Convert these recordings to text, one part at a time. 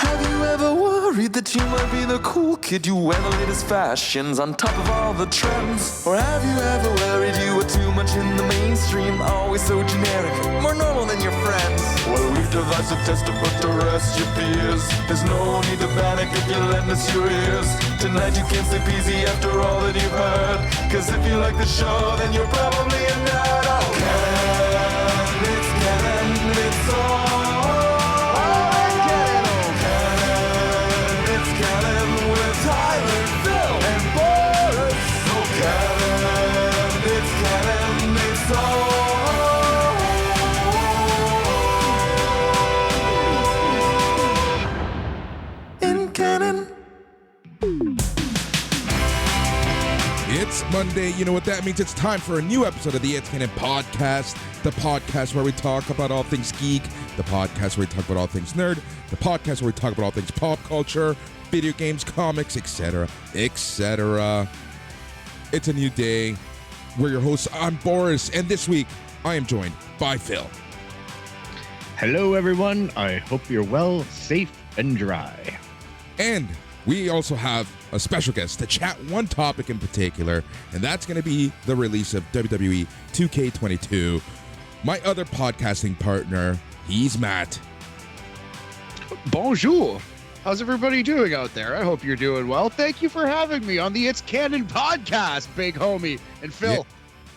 Have you ever worried that you might be the cool kid? You wear the latest fashions on top of all the trends. Or have you ever worried you were too much in the mainstream? Always so generic, more normal than your friends. Well, we've devised a test to put to rest your fears. There's no need to panic if you lend us your ears. Tonight you can't sleep easy after all that you've heard. Cause if you like the show, then you're probably a nerd. Oh, Canon, it's Canon, it's all. Tyler, Phil, and Boris. So Canon, it's Canon, it's all in Canon. It's Monday. You know what that means? It's time for a new episode of the It's Canon Podcast, the podcast where we talk about all things geek, the podcast where we talk about all things nerd, the podcast where we talk about all things pop culture, video games, comics, etc., etc. It's a new day. We're your hosts. I'm Boris, and this week I am joined by Phil. Hello, everyone. I hope you're well, safe, and dry. And we also have a special guest to chat one topic in particular, and that's going to be the release of WWE 2K22. My other podcasting partner, he's Matt. Bonjour. How's everybody doing out there? I hope you're doing well. Thank you for having me on the It's Canon Podcast, big homie. And Phil.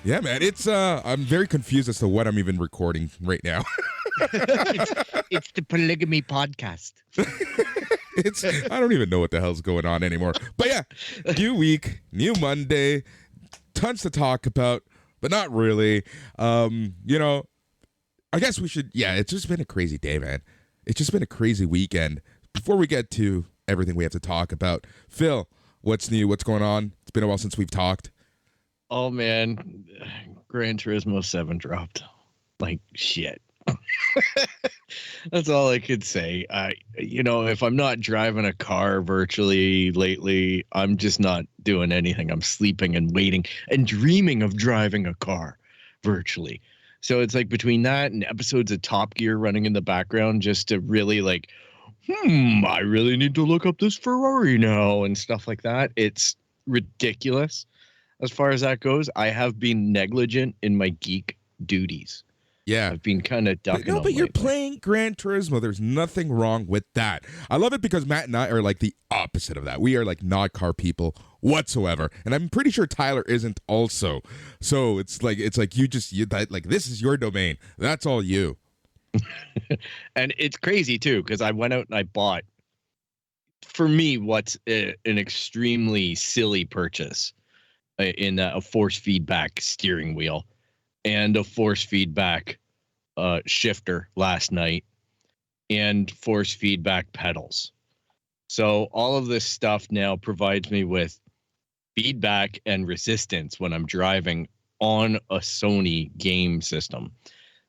Yeah, man. It's I'm very confused as to what I'm even recording right now. it's the Polygamy Podcast. I don't even know what the hell's going on anymore. But yeah, new week, new Monday, tons to talk about, but not really. You know, I guess we should, it's just been a crazy day, man. It's just been a crazy weekend. Before we get to everything we have to talk about, Phil, what's new? What's going on? It's been a while since we've talked. Oh, man. Gran Turismo 7 dropped. Like, shit. That's all I could say. If I'm not driving a car virtually lately, I'm just not doing anything. I'm sleeping and waiting and dreaming of driving a car virtually. So it's like between that and episodes of Top Gear running in the background just to really like, I really need to look up this Ferrari now and stuff like that. It's ridiculous. As far as that goes, I have been negligent in my geek duties. Yeah. I've been kind of ducking. But you're playing Gran Turismo. There's nothing wrong with that. I love it because Matt and I are like the opposite of that. We are like not car people whatsoever. And I'm pretty sure Tyler isn't also. So it's like this is your domain. That's all you. And it's crazy too, because I went out and I bought, for me, what's an extremely silly purchase in a force feedback steering wheel and a force feedback shifter last night and force feedback pedals. So all of this stuff now provides me with feedback and resistance when I'm driving on a Sony game system.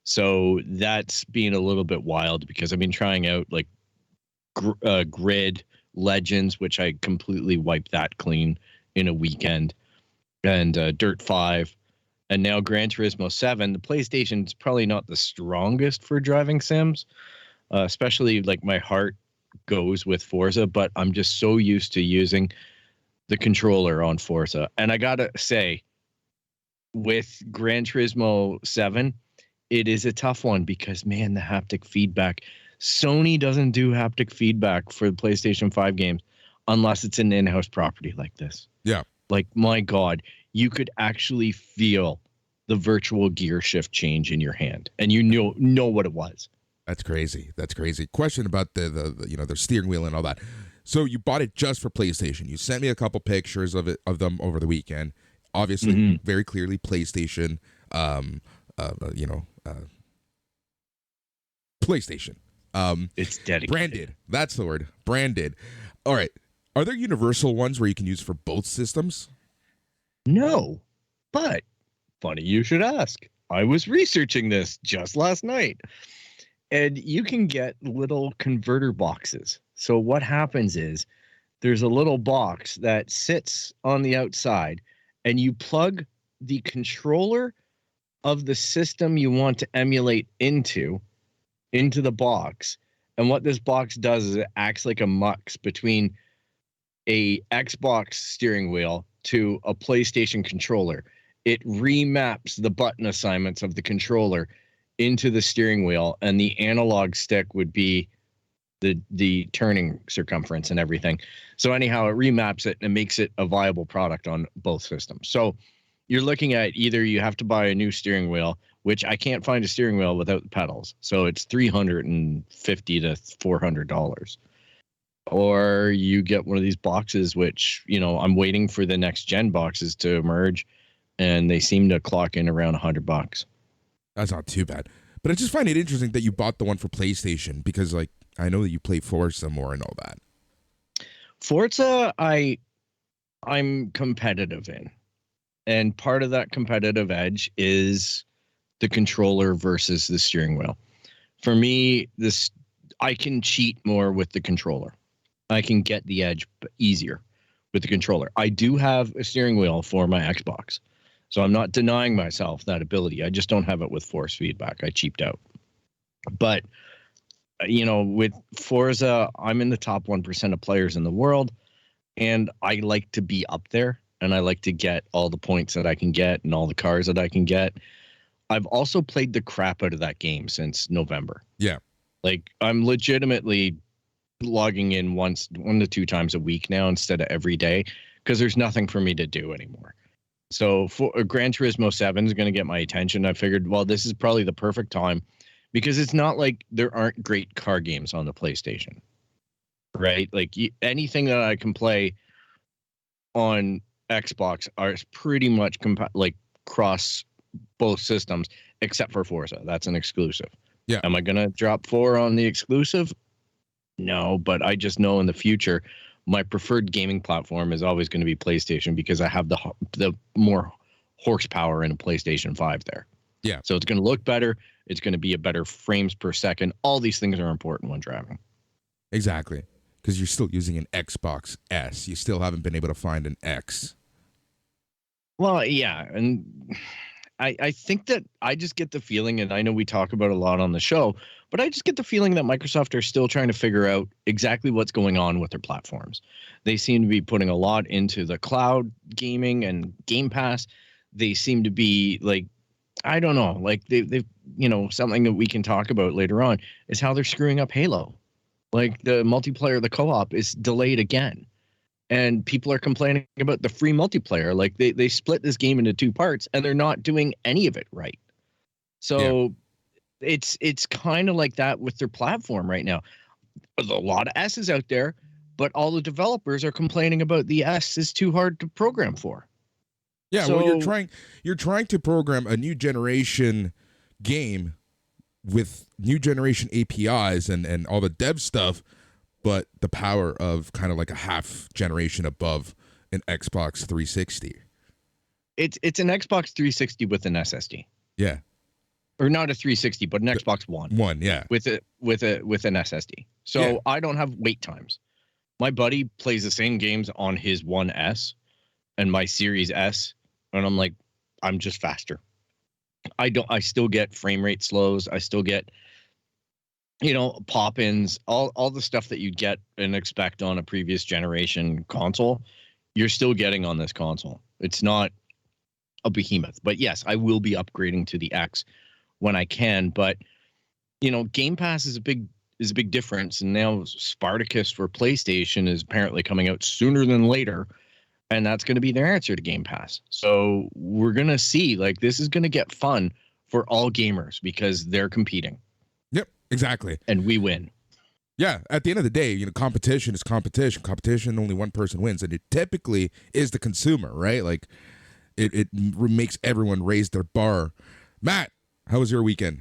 So that's being a little bit wild because I've been trying out like Grid Legends, which I completely wiped that clean in a weekend, and Dirt 5, and now Gran Turismo 7. The PlayStation's probably not the strongest for driving sims, especially like my heart goes with Forza, but I'm just so used to using the controller on Forza. And I gotta say, with Gran Turismo 7, it is a tough one because, man, the haptic feedback. Sony doesn't do haptic feedback for the PlayStation 5 games unless it's an in-house property like this. Yeah. Like, my God, you could actually feel the virtual gear shift change in your hand, and you know what it was. That's crazy. Question about the steering wheel and all that. So you bought it just for PlayStation. You sent me a couple pictures of them over the weekend. Obviously, very clearly PlayStation. PlayStation. It's dedicated. Branded. That's the word. Branded. All right. Are there universal ones where you can use for both systems? No, but funny you should ask. I was researching this just last night, and you can get little converter boxes. So what happens is there's a little box that sits on the outside, and you plug the controller of the system you want to emulate into the box, And what this box does is it acts like a mux between a Xbox steering wheel to a PlayStation controller. It remaps the button assignments of the controller into the steering wheel, and the analog stick would be the turning circumference and everything. So anyhow, it remaps it and makes it a viable product on both systems. So you're looking at either you have to buy a new steering wheel, which I can't find a steering wheel without the pedals. So it's $350 to $400. Or you get one of these boxes, which, you know, I'm waiting for the next gen boxes to emerge, and they seem to clock in around $100. That's not too bad. But I just find it interesting that you bought the one for PlayStation because, like, I know that you play Forza more and all that. Forza, I'm competitive in. And part of that competitive edge is the controller versus the steering wheel. For me, I can cheat more with the controller. I can get the edge easier with the controller. I do have a steering wheel for my Xbox, so I'm not denying myself that ability. I just don't have it with force feedback. I cheaped out. But, you know, with Forza, I'm in the top 1% of players in the world, and I like to be up there, and I like to get all the points that I can get and all the cars that I can get. I've also played the crap out of that game since November. Yeah. Like, I'm legitimately logging in 1 to 2 times a week now instead of every day because there's nothing for me to do anymore. So for Gran Turismo 7 is going to get my attention. I figured, well, this is probably the perfect time because it's not like there aren't great car games on the PlayStation, right? Like anything that I can play on Xbox are pretty much cross both systems except for Forza. That's an exclusive. Yeah. Am I going to drop 4 on the exclusive? No, but I just know in the future, my preferred gaming platform is always going to be PlayStation because I have the more horsepower in a PlayStation 5 there. Yeah. So it's going to look better. It's going to be a better frames per second. All these things are important when driving. Exactly. Because you're still using an Xbox S. You still haven't been able to find an X. Well, yeah. And I think that I just get the feeling, and I know we talk about it a lot on the show, but I just get the feeling that Microsoft are still trying to figure out exactly what's going on with their platforms. They seem to be putting a lot into the cloud gaming and Game Pass. They seem to be like, I don't know, like they've, you know, something that we can talk about later on is how they're screwing up Halo. Like the multiplayer, the co-op is delayed again. And people are complaining about the free multiplayer. Like they split this game into 2 parts and they're not doing any of it right. So it's kind of like that with their platform right now. There's a lot of S's out there, but all the developers are complaining about the S is too hard to program for. Yeah, so, well, you're trying to program a new generation game with new generation APIs and all the dev stuff, but the power of kind of like a half generation above an Xbox 360. It's an Xbox 360 with an SSD. Yeah. Or not a 360, but an Xbox One. One, yeah. With an SSD. So Yeah. I don't have wait times. My buddy plays the same games on his One S and my Series S, and I'm like, I'm just faster. I still get frame rate slows. I still get, you know, pop-ins, all the stuff that you get and expect on a previous generation console, you're still getting on this console. It's not a behemoth. But yes, I will be upgrading to the X when I can. But, you know, Game Pass is a big difference. And now Spartacus for PlayStation is apparently coming out sooner than later. And that's going to be their answer to Game Pass. So we're going to see, like, this is going to get fun for all gamers because they're competing. Yep, exactly. And we win. Yeah, at the end of the day, you know, competition is competition. Competition, only one person wins. And it typically is the consumer, right? Like, it makes everyone raise their bar. Matt, how was your weekend?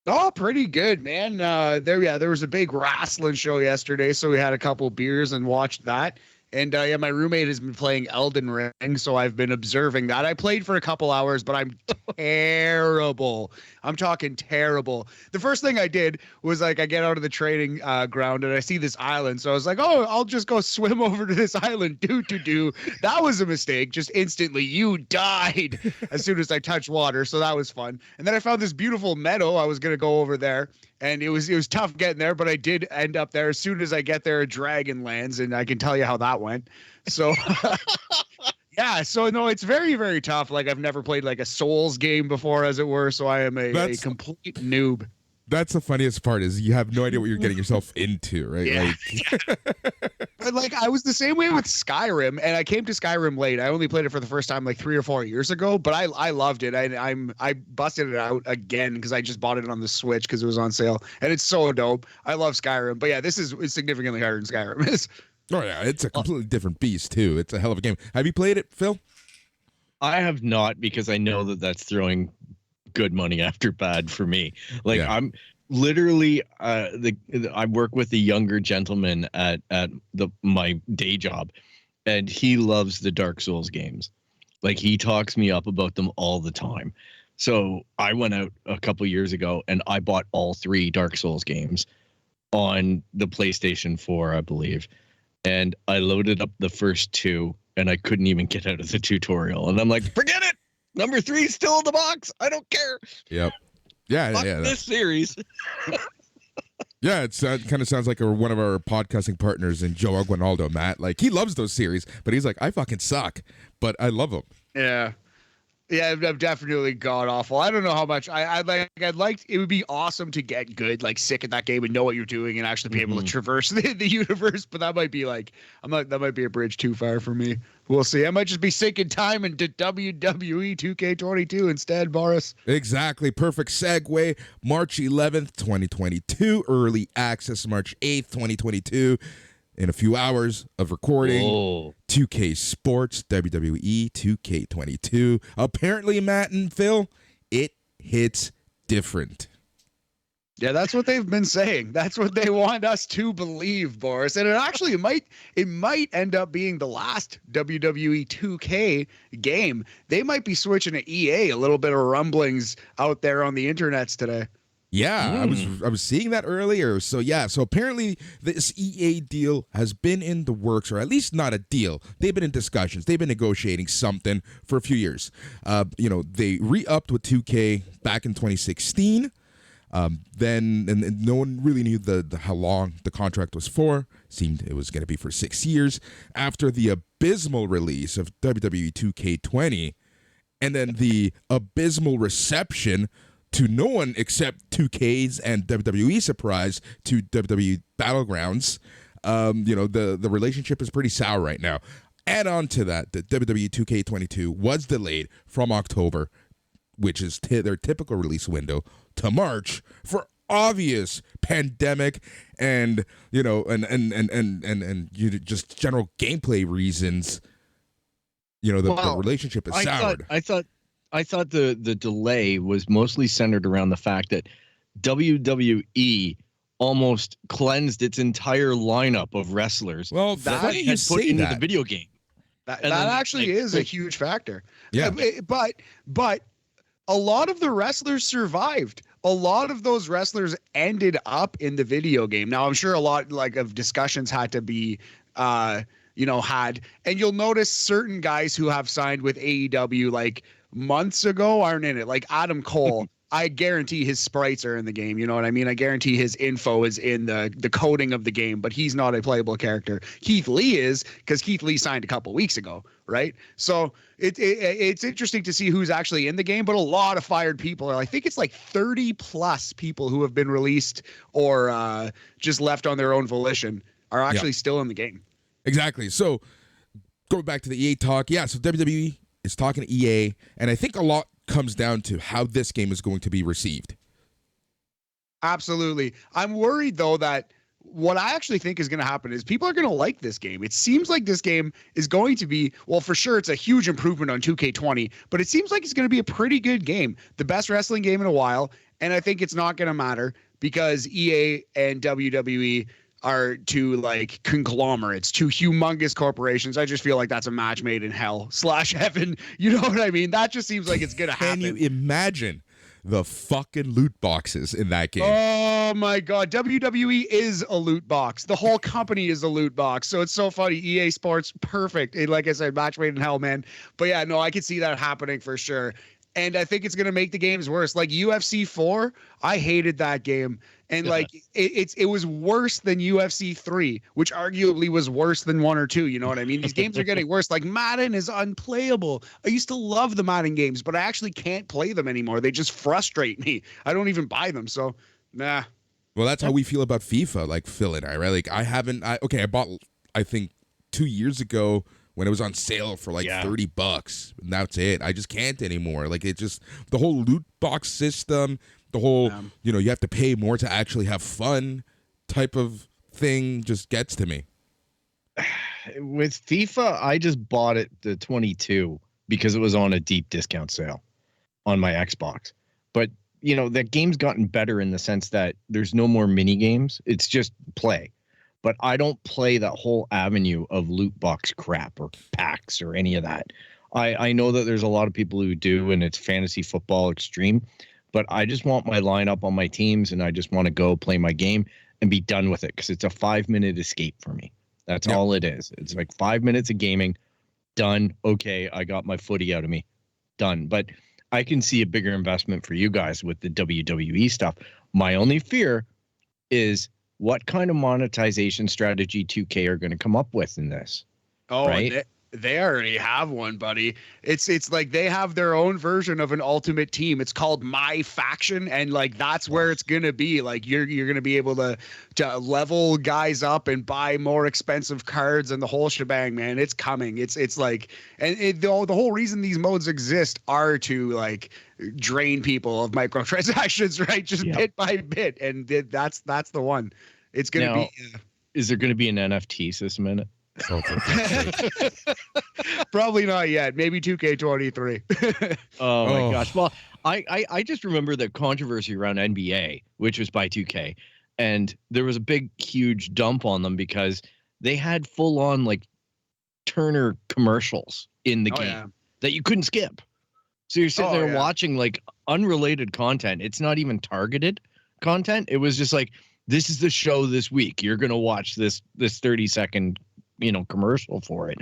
Oh, pretty good, man. There was a big wrestling show yesterday, so we had a couple beers and watched that. And yeah, my roommate has been playing Elden Ring, so I've been observing that. I played for a couple hours, but I'm terrible. I'm talking terrible. The first thing I did was like I get out of the training ground and I see this island, so I was like, oh, I'll just go swim over to this island. Do. That was a mistake. Just instantly, you died as soon as I touched water, so that was fun. And then I found this beautiful meadow. I was gonna go over there. And it was tough getting there, but I did end up there. As soon as I get there, a dragon lands, and I can tell you how that went. So, yeah. So no, it's very, very tough. Like I've never played like a Souls game before, as it were. So I am a complete noob. That's the funniest part is you have no idea what you're getting yourself into, right? Yeah. But like I was the same way with Skyrim, and I came to Skyrim late. I only played it for the first time like 3 or 4 years ago, but I loved it. I busted it out again because I just bought it on the Switch because it was on sale, and it's so dope. I love Skyrim, but yeah, this is significantly harder than Skyrim is. Oh yeah, it's a completely different beast too. It's a hell of a game. Have you played it, Phil? I have not, because I know that that's throwing good money after bad for me. Like I'm literally I work with a younger gentleman at my day job, and he loves the Dark Souls games. Like he talks me up about them all the time. So I went out a couple years ago and I bought all 3 Dark Souls games on the PlayStation 4, I believe. And I loaded up the first 2 and I couldn't even get out of the tutorial. And I'm like, forget it. Number 3 is still in the box. I don't care. Yep. Yeah. Fuck this series. Yeah, it kind of sounds like one of our podcasting partners in Joe Aguinaldo, Matt. Like he loves those series, but he's like, I fucking suck, but I love them. Yeah. Yeah, I'm definitely god awful. I don't know how much I'd like. It would be awesome to get good, like sick at that game and know what you're doing and actually be able to traverse the universe. But that might be like, that might be a bridge too far for me. We'll see. I might just be sinking time into WWE 2K22 instead, Boris. Exactly. Perfect segue. March 11th, 2022. Early access March 8th, 2022. In a few hours of recording, 2K Sports, WWE 2K22. Apparently, Matt and Phil, it hits different. Yeah, that's what they've been saying. That's what they want us to believe, Boris. And it might end up being the last WWE 2K game. They might be switching to EA. A little bit of rumblings out there on the internets today. Yeah, I was seeing that earlier. So apparently this EA deal has been in the works, or at least not a deal. They've been in discussions. They've been negotiating something for a few years. They re-upped with 2K back in 2016. Then no one really knew how long the contract was for. Seemed it was going to be for 6 years. After the abysmal release of WWE 2K20, and then the abysmal reception to no one except 2K's and WWE surprise to WWE Battlegrounds, the relationship is pretty sour right now. Add on to that, the WWE 2K22 was delayed from October, which is their typical release window, to March for obvious pandemic and just general gameplay reasons. The relationship is soured. I thought the delay was mostly centered around the fact that WWE almost cleansed its entire lineup of wrestlers. Well, that had put into the video game. That actually is a huge factor. Yeah, but a lot of the wrestlers survived. A lot of those wrestlers ended up in the video game. Now, I'm sure a lot of discussions had to be had, and you'll notice certain guys who have signed with AEW months ago aren't in it. Like Adam Cole, I guarantee his sprites are in the game. You know what I mean? I guarantee his info is in the coding of the game, but he's not a playable character. Keith Lee is, because Keith Lee signed a couple weeks ago, right? So it's interesting to see who's actually in the game, but a lot of fired people. I think it's like 30 plus people who have been released or just left on their own volition are actually still in the game. Exactly. So going back to the EA talk, so WWE is talking to EA, and I think a lot comes down to how this game is going to be received. Absolutely. I'm worried, though, that what I actually think is going to happen is people are going to like this game. It seems like this game is going to be, well, for sure, it's a huge improvement on 2K20, but it seems like it's going to be a pretty good game, the best wrestling game in a while, and I think it's not going to matter because EA and WWE are two like conglomerates, two humongous corporations. I just feel like that's a match made in hell / heaven. You know what I mean? That just seems like it's gonna happen. Can you imagine the fucking loot boxes in that game? Oh my God. WWE is a loot box. The whole company is a loot box. So it's so funny. EA Sports, perfect. Like I said, match made in hell, man. But yeah, no, I could see that happening for sure. And I think it's going to make the games worse. Like UFC 4, I hated that game. And like it was worse than UFC 3, which arguably was worse than 1 or 2. You know what I mean? These games are getting worse. Like Madden is unplayable. I used to love the Madden games, but I actually can't play them anymore. They just frustrate me. I don't even buy them. So, nah. Well, that's how we feel about FIFA, like Phil and I, right? Like I bought, I think 2 years ago when it was on sale for like $30. And that's it. I just can't anymore. Like it just, the whole loot box system, the whole, you have to pay more to actually have fun type of thing just gets to me. With FIFA, I just bought it, the 22, because it was on a deep discount sale on my Xbox. But, that game's gotten better in the sense that there's no more mini games. It's just play. But I don't play that whole avenue of loot box crap or packs or any of that. I know that there's a lot of people who do, and it's fantasy football extreme. But I just want my lineup on my teams, and I just want to go play my game and be done with it because it's a 5-minute escape for me. That's all it is. It's like 5 minutes of gaming, done. Okay, I got my footy out of me, done. But I can see a bigger investment for you guys with the WWE stuff. My only fear is what kind of monetization strategy 2K are going to come up with in this. Oh, right? They already have one, buddy. It's like they have their own version of an ultimate team. It's called My Faction, and like that's where it's gonna be. Like you're gonna be able to level guys up and buy more expensive cards and the whole shebang, man. It's coming. It's like, and the whole reason these modes exist are to like drain people of microtransactions, right? Just bit by bit, and that's the one. It's gonna be. Is there gonna be an NFT system in it? Probably not yet. Maybe 2K23. Oh my gosh. Well, I just remember the controversy around NBA, which was by 2K, and there was a big, huge dump on them because they had full on like Turner commercials in the game that you couldn't skip. So you're sitting there watching like unrelated content. It's not even targeted content. It was just like, this is the show this week. You're gonna watch this 30-second commercial for it.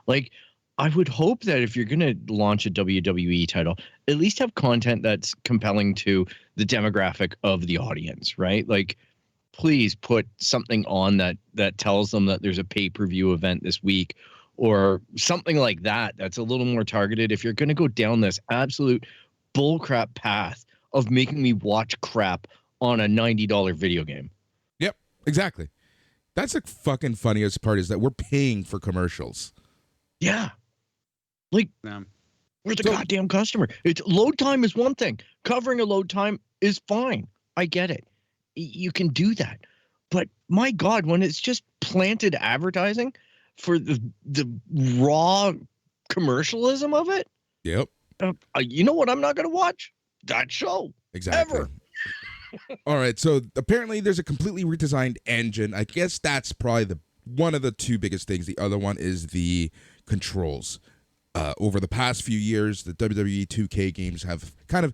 Like, I would hope that if you're going to launch a WWE title, at least have content that's compelling to the demographic of the audience, right? Like, please put something on that tells them that there's a pay-per-view event this week or something like that that's a little more targeted. If you're going to go down this absolute bullcrap path of making me watch crap on a $90 video game. Yep, exactly. That's the fucking funniest part is that we're paying for commercials. Yeah. Like, we're the goddamn customer. It's load time is one thing. Covering a load time is fine. I get it. You can do that. But my God, when it's just planted advertising for the raw commercialism of it. Yep. You know what I'm not going to watch? That show. Exactly. Ever. All right, so apparently there's a completely redesigned engine. I guess that's probably one of the two biggest things. The other one is the controls. Over the past few years, the WWE 2K games have kind of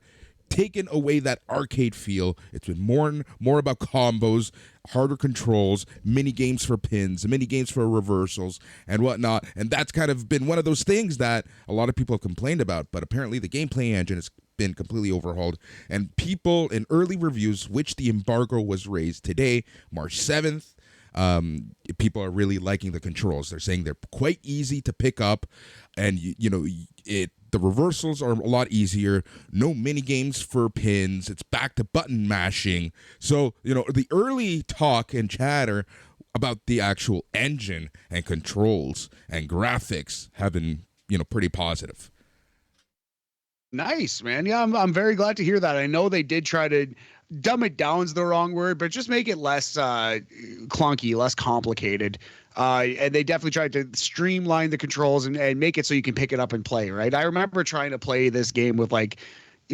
taken away that arcade feel. It's been more about combos, harder controls, mini games for pins, mini games for reversals, and whatnot. And that's kind of been one of those things that a lot of people have complained about. But apparently the gameplay engine has been completely overhauled. And people in early reviews, which the embargo was raised today, March 7th, people are really liking the controls. They're saying they're quite easy to pick up, and the reversals are a lot easier. No mini games for pins. It's back to button mashing. So, the early talk and chatter about the actual engine and controls and graphics have been, pretty positive. Nice, man. Yeah, I'm very glad to hear that. I know they did try to dumb it down's the wrong word, but just make it less clunky, less complicated. And they definitely tried to streamline the controls and make it so you can pick it up and play, right? I remember trying to play this game with like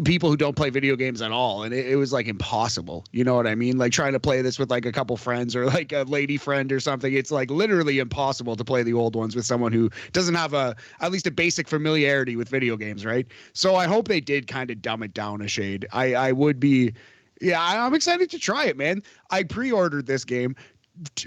people who don't play video games at all, and it was like impossible. You know what I mean? Like trying to play this with like a couple friends or like a lady friend or something. It's like literally impossible to play the old ones with someone who doesn't have at least a basic familiarity with video games, right? So I hope they did kind of dumb it down a shade. I would be, yeah, I'm excited to try it, man. I pre-ordered this game.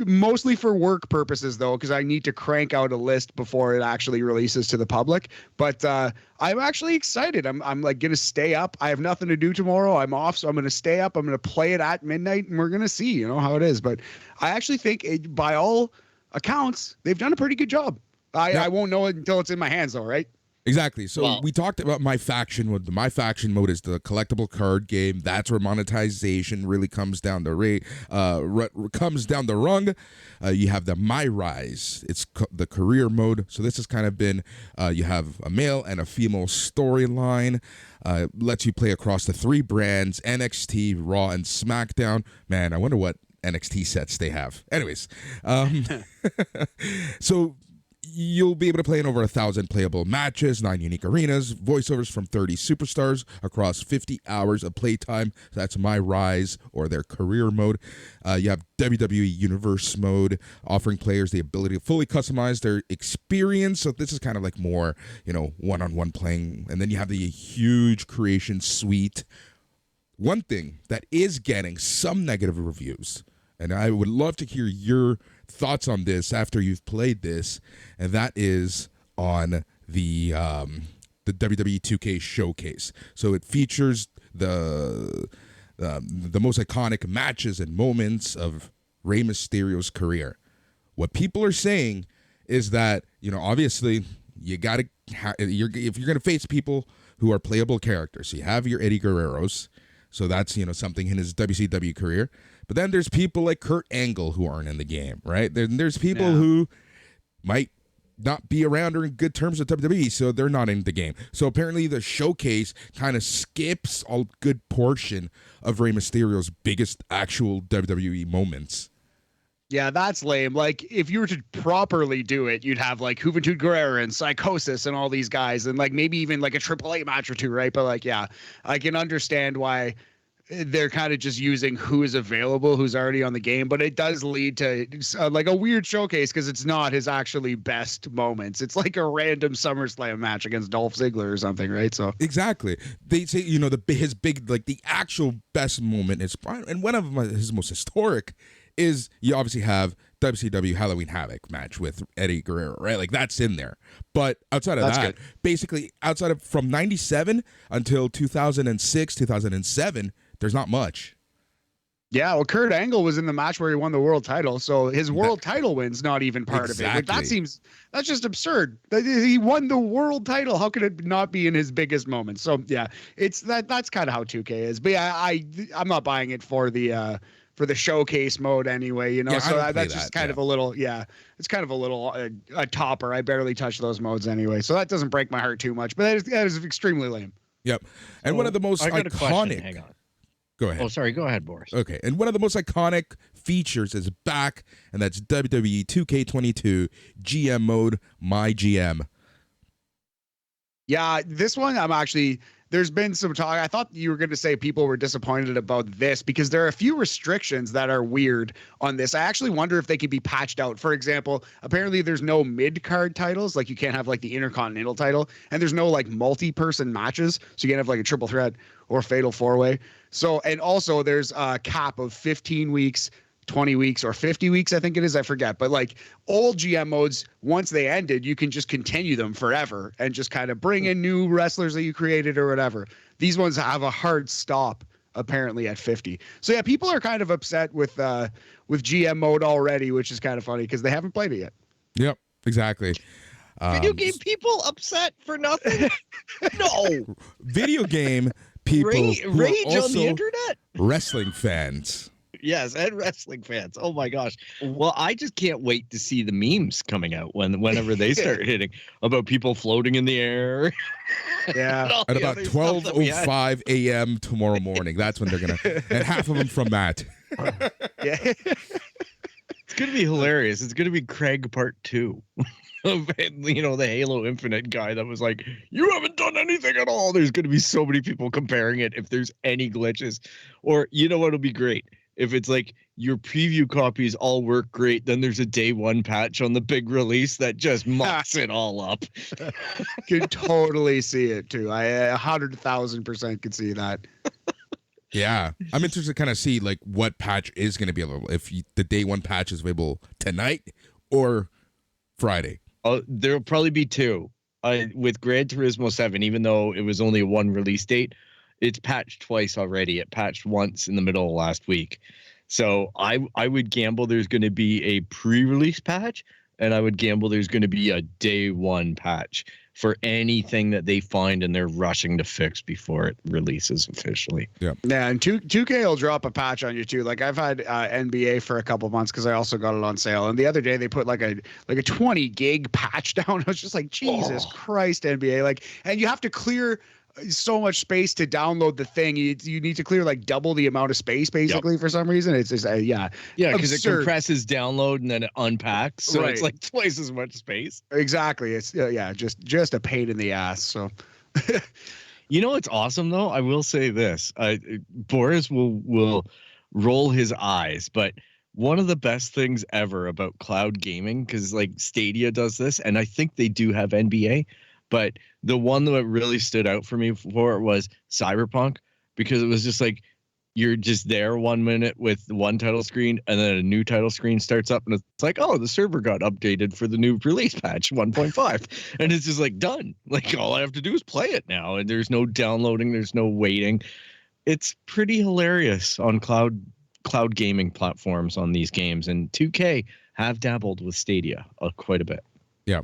Mostly for work purposes, though, because I need to crank out a list before it actually releases to the public. But I'm actually excited. I'm like going to stay up. I have nothing to do tomorrow. I'm off, so I'm going to stay up. I'm going to play it at midnight, and we're going to see, you know, how it is. But I actually think, by all accounts, they've done a pretty good job. I won't know it until it's in my hands, though, right? Exactly. So we talked about my faction mode. My faction mode is the collectible card game. That's where monetization really comes down the comes down the rung. You have the My Rise. It's the career mode. So this has kind of been you have a male and a female storyline. Lets you play across the 3 brands: NXT, Raw, and SmackDown. Man, I wonder what NXT sets they have. Anyways, so you'll be able to play in over 1,000 playable matches, 9 unique arenas, voiceovers from 30 superstars across 50 hours of playtime. That's My Rise, or their career mode. You have WWE Universe mode, offering players the ability to fully customize their experience. So this is kind of like more, you know, one-on-one playing. And then you have the huge creation suite. One thing that is getting some negative reviews, and I would love to hear your thoughts on this after you've played this, and that is on the WWE 2K showcase. So it features the most iconic matches and moments of Rey Mysterio's career. What people are saying is that, you know, obviously you got to if you're going to face people who are playable characters, so you have your Eddie Guerreros, so that's, you know, something in his WCW career. But then there's people like Kurt Angle who aren't in the game, right? There's people who might not be around or in good terms with WWE, so they're not in the game. So apparently the showcase kind of skips a good portion of Rey Mysterio's biggest actual WWE moments. Yeah, that's lame. Like, if you were to properly do it, you'd have like Juventud Guerrera and Psychosis and all these guys, and like maybe even like a Triple A match or two, right? But like, yeah, I can understand why they're kind of just using who is available, who's already on the game, but it does lead to like a weird showcase because it's not his actually best moments. It's like a random SummerSlam match against Dolph Ziggler or something, right? So exactly, they say, you know, his big, like the actual best moment is, and one of his most historic is, you obviously have WCW Halloween Havoc match with Eddie Guerrero, right? Like that's in there. But outside of that, basically outside of from 97 until 2006, 2007, there's not much. Yeah, well, Kurt Angle was in the match where he won the world title, so his world title win's not even part of it. Like, that's just absurd. He won the world title. How could it not be in his biggest moment? So yeah, that's kind of how 2K is. But yeah, I'm not buying it for the showcase mode anyway, you know. Yeah, so that's just kind of a little, it's kind of a little a topper. I barely touch those modes anyway, so that doesn't break my heart too much. But that is extremely lame. Yep, and one of the most iconic. Hang on. Go ahead. Oh, sorry. Go ahead, Boris. Okay. And one of the most iconic features is back, and that's WWE 2K22 GM mode, My GM. Yeah, this one there's been some talk. I thought you were going to say people were disappointed about this because there are a few restrictions that are weird on this. I actually wonder if they could be patched out. For example, apparently there's no mid-card titles. Like you can't have like the Intercontinental title, and there's no like multi-person matches. So you can't have like a triple threat or fatal four-way. So, and also there's a cap of 15 weeks, 20 weeks, or 50 weeks, I think it is. I forget. But like old GM modes, once they ended, you can just continue them forever and just kind of bring in new wrestlers that you created or whatever. These ones have a hard stop apparently at 50. So yeah, people are kind of upset with GM mode already, which is kind of funny because they haven't played it yet. Yep, exactly. Video game people upset for nothing? No. Video game people rage also on the internet? Wrestling fans. Yes, and wrestling fans. Oh my gosh. Well, I just can't wait to see the memes coming out whenever they start hitting about people floating in the air. Yeah. At about 12:05 a.m. tomorrow morning. That's when they're gonna, and half of them from Matt. Yeah. It's gonna be hilarious. It's gonna be Craig Part 2. You know, the Halo Infinite guy that was like, "You haven't done on anything at all. There's going to be so many people comparing it if there's any glitches. Or you know what'll be great? If it's like your preview copies all work great, then there's a day one patch on the big release that just mucks it all up. Could totally see it too. I 100,000% could see that. Yeah, I'm interested to kind of see like what patch is going to be available. If the day one patch is available tonight or Friday. There'll probably be two. With Gran Turismo 7, even though it was only a one release date, it's patched twice already. It patched once in the middle of last week. So I would gamble there's going to be a pre-release patch, and I would gamble there's going to be a day one patch for anything that they find and they're rushing to fix before it releases officially. Yeah. Yeah, and 2K will drop a patch on you too. Like I've had NBA for a couple months because I also got it on sale. And the other day they put like a 20 gig patch down. I was just like, Jesus Christ, NBA. Like, and you have to clear so much space to download the thing. You need to clear like double the amount of space basically for some reason. It's just yeah, because it compresses download and then it unpacks, so it's like twice as much space. Exactly. It's just a pain in the ass. So you know what's awesome though? I will say this. Boris will roll his eyes, but one of the best things ever about cloud gaming, because like Stadia does this, and I think they do have NBA. But the one that really stood out for me was Cyberpunk, because it was just like you're just there 1 minute with one title screen and then a new title screen starts up and it's like, oh, the server got updated for the new release patch 1.5. And it's just like done. Like all I have to do is play it now. And there's no downloading. There's no waiting. It's pretty hilarious on cloud gaming platforms on these games. And 2K have dabbled with Stadia quite a bit. Yeah.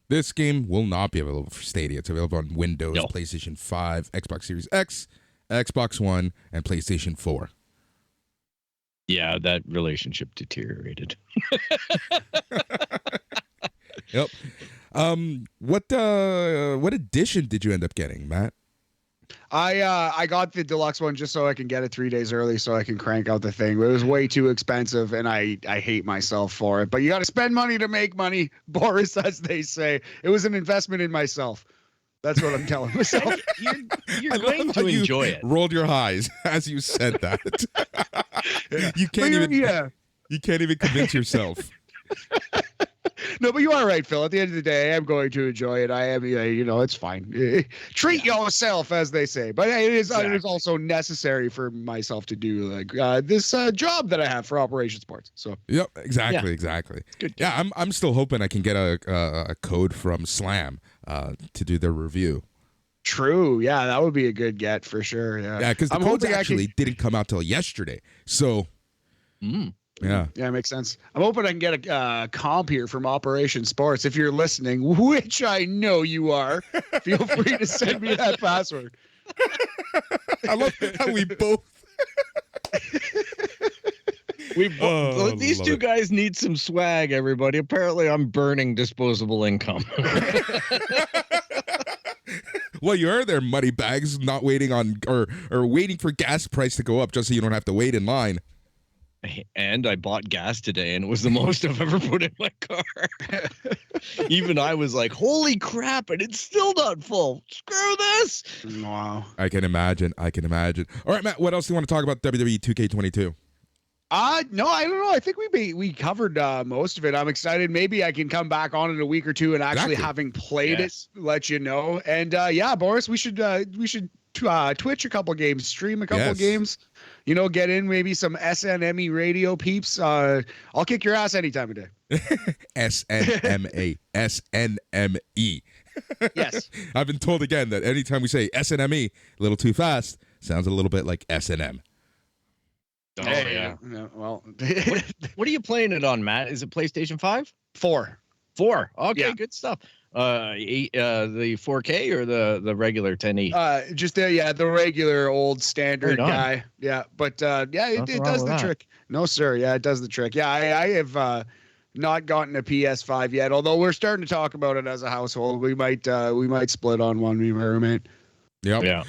This game will not be available for Stadia. It's available on Windows, PlayStation 5, Xbox Series X, Xbox One, and PlayStation 4. Yeah, that relationship deteriorated. Yep. What edition did you end up getting, Matt? I got the deluxe one just so I can get it 3 days early so I can crank out the thing. It was way too expensive and I hate myself for it. But you got to spend money to make money, Boris, as they say. It was an investment in myself. That's what I'm telling myself. You're going to enjoy it. Rolled your eyes as you said that. You can't even convince yourself. No, but you are right, Phil. At the end of the day, I am going to enjoy it. I am, it's fine. Treat yourself, as they say. But it is also necessary for myself to do like this job that I have for Operation Sports. So. Yep, exactly. Good. Yeah, I'm still hoping I can get a code from Slam to do their review. True. Yeah, that would be a good get for sure. Yeah, because the codes actually didn't come out till yesterday. So. Yeah, it makes sense. I'm hoping I can get a comp here from Operation Sports. If you're listening, which I know you are, feel free to send me that password. I love how we both. These two guys need some swag, everybody. Apparently, I'm burning disposable income. Well, you are there, money bags, not waiting on or waiting for gas price to go up just so you don't have to wait in line. And I bought gas today, and it was the most I've ever put in my car. Even I was like, holy crap, and it's still not full. Screw this. Wow. I can imagine. All right, Matt, what else do you want to talk about WWE 2K22? No, I don't know. I think we covered most of it. I'm excited. Maybe I can come back on in a week or two and actually having played it, let you know. And Boris, we should Twitch a couple games, stream a couple games. Get in maybe some SNME radio peeps. I'll kick your ass any time of day. SNME. Yes. I've been told again that anytime we say SNME a little too fast, sounds a little bit like SNM. Oh, yeah. Well, what are you playing it on, Matt? Is it PlayStation 5? 4. Okay, good stuff. The 4K or the regular 1080? Just the regular old standard guy. Yeah, but it does the trick. No, sir. Yeah, it does the trick. Yeah, I have not gotten a PS5 yet. Although we're starting to talk about it as a household. We might split on one. Me and my roommate. Yep. Yeah.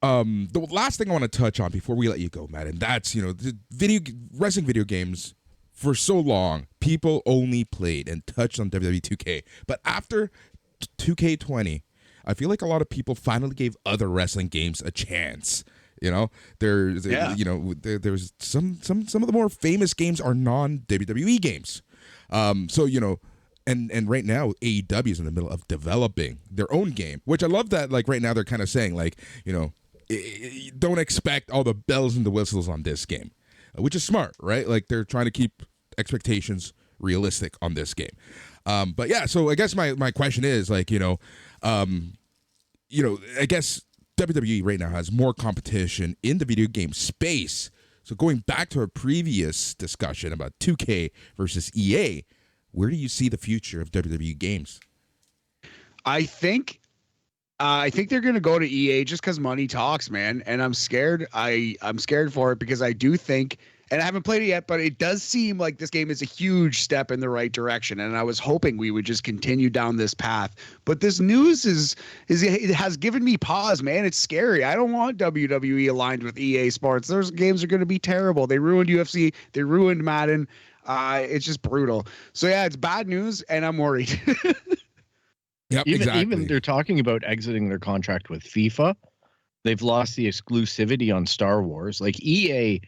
The last thing I want to touch on before we let you go, Matt, and that's the wrestling video games. For so long, people only played and touched on WWE 2K. But after 2K20, I feel like a lot of people finally gave other wrestling games a chance. You know, there's some of the more famous games are non-WWE games. So, you know, and right now AEW is in the middle of developing their own game, which I love that, like, right now they're kind of saying, like, you know, don't expect all the bells and the whistles on this game, which is smart, right? Like, they're trying to keep expectations realistic on this game. But yeah, so I guess my question is, like, I guess WWE right now has more competition in the video game space. So going back to our previous discussion about 2K versus EA, where do you see the future of WWE games? I think they're going to go to EA just because money talks, man. And I'm scared. I'm scared for it because I do think, and I haven't played it yet, but it does seem like this game is a huge step in the right direction. And I was hoping we would just continue down this path. But this news it has given me pause, man. It's scary. I don't want WWE aligned with EA Sports. Those games are going to be terrible. They ruined UFC. They ruined Madden. It's just brutal. So yeah, it's bad news, and I'm worried. Yep, even they're talking about exiting their contract with FIFA. They've lost the exclusivity on Star Wars. Like, EA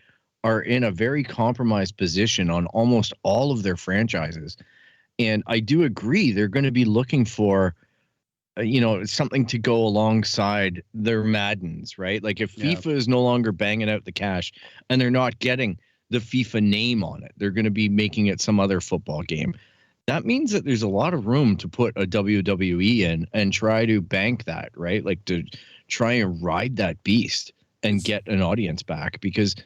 are in a very compromised position on almost all of their franchises. And I do agree they're going to be looking for, something to go alongside their Maddens, right? Like, if FIFA is no longer banging out the cash and they're not getting the FIFA name on it, they're going to be making it some other football game. That means that there's a lot of room to put a WWE in and try to bank that, right? Like, to try and ride that beast and get an audience back, because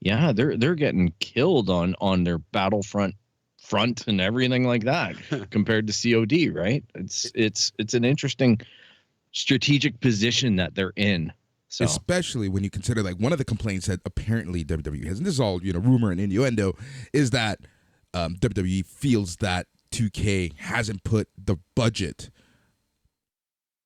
they're getting killed on their Battlefront front and everything like that compared to COD, right? It's an interesting strategic position that they're in. So, especially when you consider, like, one of the complaints that apparently WWE has, and this is all, rumor and innuendo, is that WWE feels that 2K hasn't put the budget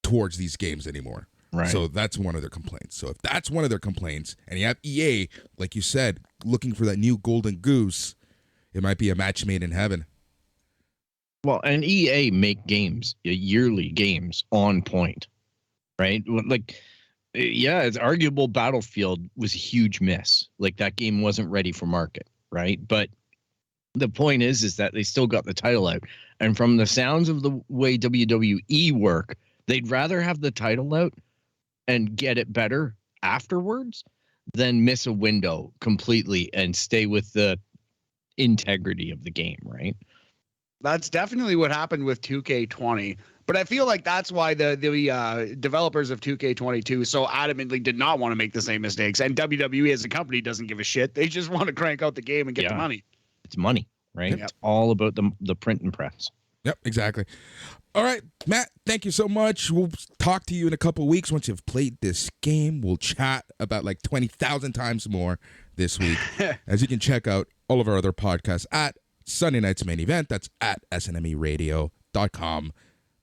towards these games anymore. Right. So that's one of their complaints. So if that's one of their complaints, and you have EA, like you said, looking for that new golden goose, it might be a match made in heaven. Well, and EA make games, yearly games on point, right? Like, it's arguable Battlefield was a huge miss. Like, that game wasn't ready for market, right? But the point is that they still got the title out. And from the sounds of the way WWE work, they'd rather have the title out and get it better afterwards than miss a window completely and stay with the integrity of the game, right? That's definitely what happened with 2K20. But I feel like that's why the developers of 2K22 so adamantly did not want to make the same mistakes. And WWE as a company doesn't give a shit. They just want to crank out the game and get the money. It's money, right? Yep. It's all about the print and press. Yep, exactly. All right, Matt, thank you so much. We'll talk to you in a couple of weeks once you've played this game. We'll chat about like 20,000 times more this week. As you can check out all of our other podcasts at Sunday Night's Main Event. That's at snmeradio.com.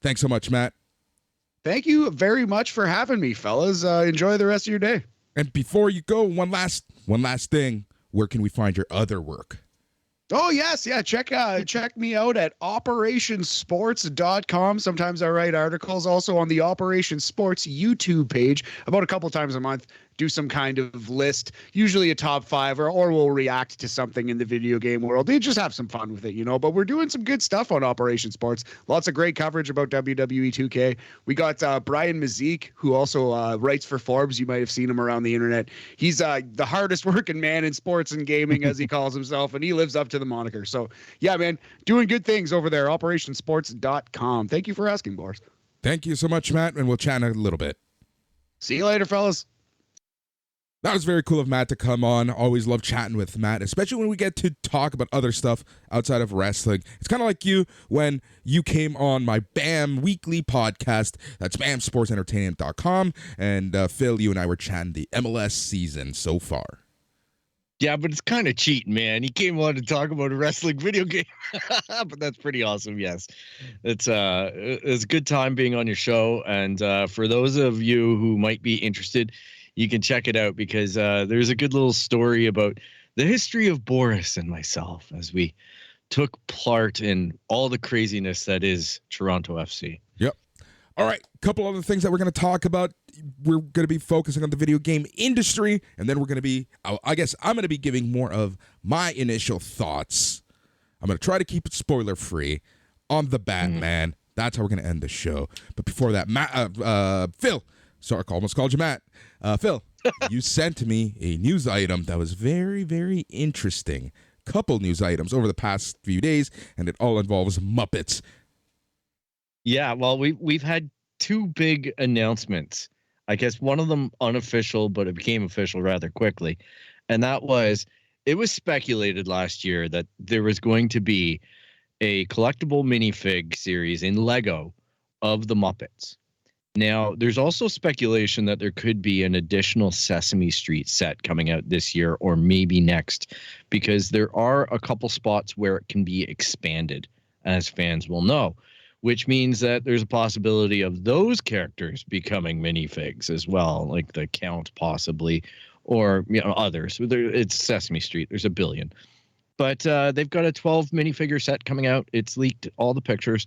Thanks so much, Matt. Thank you very much for having me, fellas. Enjoy the rest of your day. And before you go, one last thing. Where can we find your other work? Oh, yes. Yeah. Check me out at operationsports.com. Sometimes I write articles also on the Operation Sports YouTube page about a couple times a month. Do some kind of list, usually a top 5, or we'll react to something in the video game world. They just have some fun with it, but we're doing some good stuff on Operation Sports. Lots of great coverage about WWE 2K. We got Brian Mazik, who also writes for Forbes. You might have seen him around the internet. He's the hardest working man in sports and gaming, as he calls himself, and he lives up to the moniker. So yeah, man, doing good things over there. operationsports.com. Thank you for asking, Boris. Thank you so much, Matt, and we'll chat in a little bit. See you later, fellas. That was very cool of Matt to come on. Always love chatting with Matt, especially when we get to talk about other stuff outside of wrestling. It's kind of like you when you came on my BAM weekly podcast. That's BAMSportsEntertainment.com. And Phil, you and I were chatting the MLS season so far. Yeah, but it's kind of cheating, man. He came on to talk about a wrestling video game, but that's pretty awesome. Yes, it's a good time being on your show. And for those of you who might be interested, you can check it out because there's a good little story about the history of Boris and myself as we took part in all the craziness that is Toronto FC. Yep. All right, a couple other things that we're going to talk about. We're going to be focusing on the video game industry, and then we're going to be, I guess I'm going to be giving more of my initial thoughts. I'm going to try to keep it spoiler-free on the Batman. That's how we're going to end the show. But before that, Phil, sorry, I almost called you Matt. Phil, you sent to me a news item that was very, very interesting. Couple news items over the past few days, and it all involves Muppets. Yeah, well, we've had two big announcements. I guess one of them unofficial, but it became official rather quickly. And that was, it was speculated last year that there was going to be a collectible minifig series in Lego of the Muppets. Now, there's also speculation that there could be an additional Sesame Street set coming out this year or maybe next, because there are a couple spots where it can be expanded, as fans will know, which means that there's a possibility of those characters becoming minifigs as well, like the Count possibly, or others. It's Sesame Street. There's a billion. But they've got a 12 minifigure set coming out. It's leaked all the pictures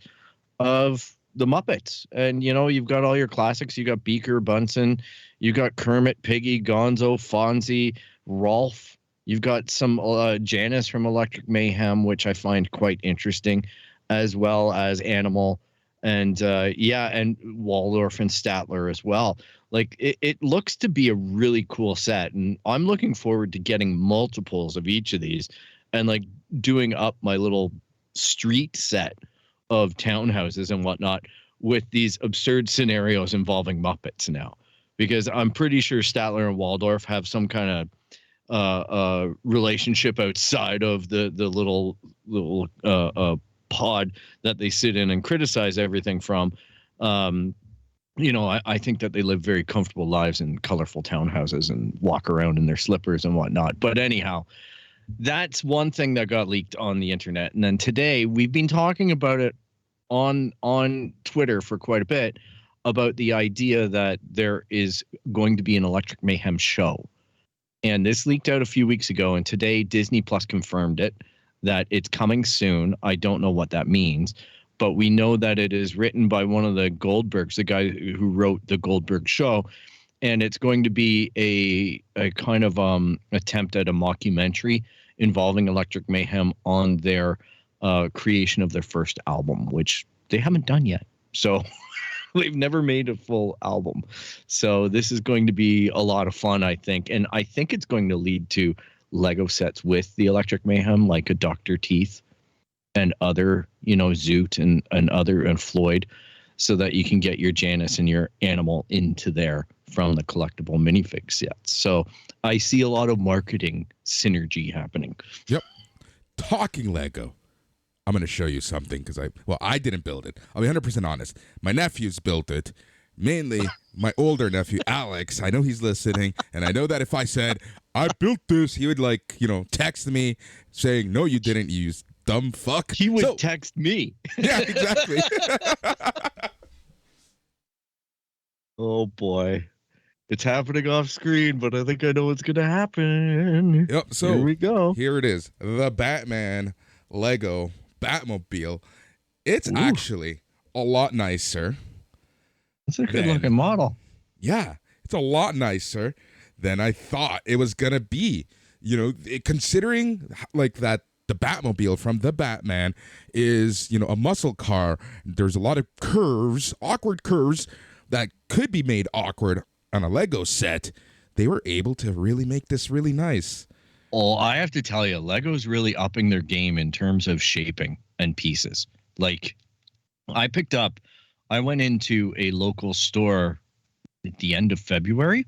of the Muppets. And, you've got all your classics. You got Beaker, Bunsen. You got Kermit, Piggy, Gonzo, Fonzie, Rolf. You've got some Janice from Electric Mayhem, which I find quite interesting, as well as Animal and and Waldorf and Statler as well. Like it looks to be a really cool set, and I'm looking forward to getting multiples of each of these and like doing up my little street set of townhouses and whatnot with these absurd scenarios involving Muppets now, because I'm pretty sure Statler and Waldorf have some kind of relationship outside of the little pod that they sit in and criticize everything from. I think that they live very comfortable lives in colorful townhouses and walk around in their slippers and whatnot. But anyhow, that's one thing that got leaked on the internet. And then today we've been talking about it on Twitter for quite a bit, about the idea that there is going to be an Electric Mayhem show. And this leaked out a few weeks ago, and today Disney Plus confirmed it, that it's coming soon. I don't know what that means, but we know that it is written by one of the Goldbergs, the guy who wrote the Goldberg show, and it's going to be a kind of attempt at a mockumentary involving Electric Mayhem on their creation of their first album, which they haven't done yet. So they've never made a full album. So this is going to be a lot of fun, I think, and I think it's going to lead to Lego sets with the Electric Mayhem, like a Dr. Teeth and other, Zoot and Floyd, so that you can get your Janice and your Animal into there from the collectible minifig sets. So I see a lot of marketing synergy happening. Yep. Talking Lego. I'm going to show you something because I didn't build it. I'll be 100% honest. My nephews built it. Mainly my older nephew, Alex. I know he's listening, and I know that if I said, I built this, he would text me saying, no, you didn't, you dumb fuck. He would text me. Yeah, exactly. Oh, boy. It's happening off screen, but I think I know what's going to happen. Yep, so here we go. Here it is. The Batman Lego Batmobile. It's actually a lot nicer. It's a good-looking model. Yeah, it's a lot nicer than I thought it was going to be. Considering that the Batmobile from the Batman is, a muscle car, there's a lot of curves, awkward curves that could be made awkward on a Lego set. They were able to really make this really nice. Oh, I have to tell you, Lego's really upping their game in terms of shaping and pieces. Like, I went into a local store at the end of February,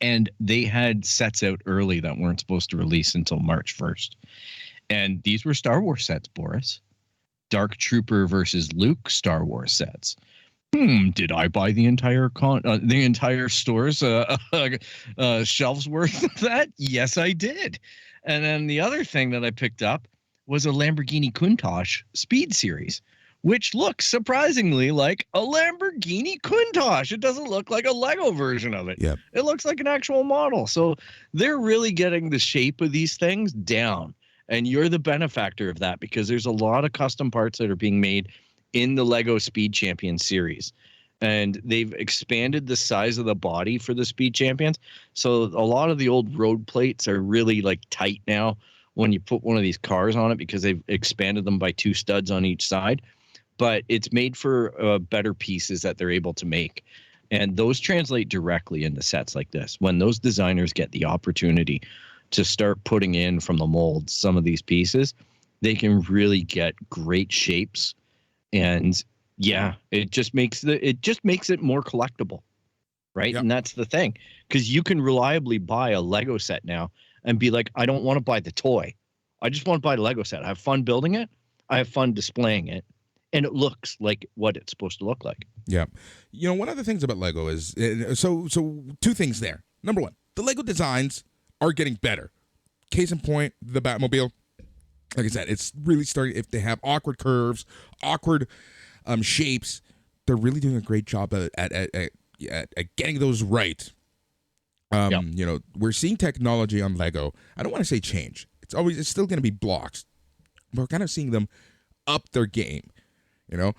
and they had sets out early that weren't supposed to release until March 1st. And these were Star Wars sets, Boris. Dark Trooper versus Luke Star Wars sets. Did I buy the entire store's shelves worth of that? Yes, I did. And then the other thing that I picked up was a Lamborghini Countach Speed Series, which looks surprisingly like a Lamborghini Countach. It doesn't look like a Lego version of it. Yep. It looks like an actual model. So they're really getting the shape of these things down. And you're the benefactor of that, because there's a lot of custom parts that are being made in the Lego Speed Champions series. And they've expanded the size of the body for the Speed Champions. So a lot of the old road plates are really like tight now when you put one of these cars on it, because they've expanded them by 2 studs on each side. But it's made for better pieces that they're able to make. And those translate directly into sets like this. When those designers get the opportunity to start putting in from the mold some of these pieces, they can really get great shapes. And yeah, it just makes it more collectible, right? Yep. And that's the thing, because you can reliably buy a Lego set now and be like, I don't want to buy the toy. I just want to buy the Lego set. I have fun building it. I have fun displaying it. And it looks like what it's supposed to look like. Yeah. You know, one of the things about Lego is, so 2 things there. Number 1, the Lego designs are getting better. Case in point, the Batmobile. Like I said, it's really starting, if they have awkward curves, awkward shapes, they're really doing a great job at getting those right. You know, we're seeing technology on Lego. I don't want to say change. It's still going to be blocks. We're kind of seeing them up their game. You know,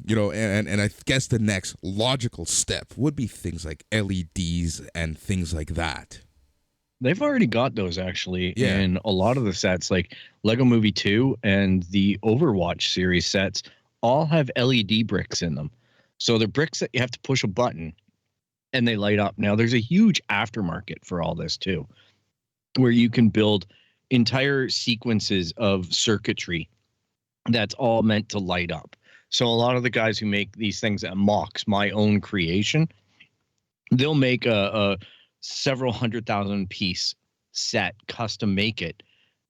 you know, and I guess the next logical step would be things like LEDs and things like that. They've already got those actually in a lot of the sets, like Lego Movie 2 and the Overwatch series sets all have LED bricks in them. So they're bricks that you have to push a button and they light up. Now there's a huge aftermarket for all this too, where you can build entire sequences of circuitry that's all meant to light up. So a lot of the guys who make these things at Mox, my own creation, they'll make a several 100,000 piece set, custom make it.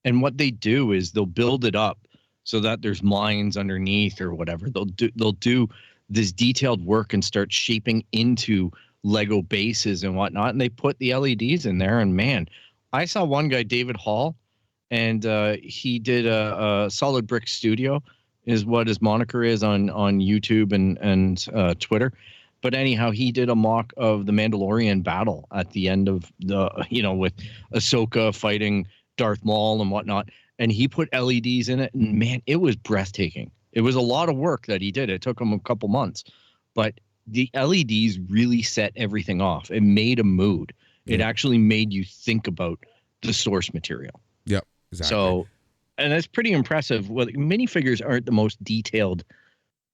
And what they do is they'll build it up so that there's lines underneath or whatever. They'll do this detailed work and start shaping into Lego bases and whatnot. And they put the LEDs in there. And man, I saw one guy, David Hall, and he did a Solid Brick Studio, is what his moniker is on YouTube and Twitter. But anyhow, he did a mock of the Mandalorian battle at the end of the, you know, with Ahsoka fighting Darth Maul and whatnot. And he put LEDs in it. And man, it was breathtaking. It was a lot of work that he did. It took him a couple months. But the LEDs really set everything off. It made a mood. It actually made you think about the source material. Yep, exactly. So, and that's pretty impressive. Well, minifigures aren't the most detailed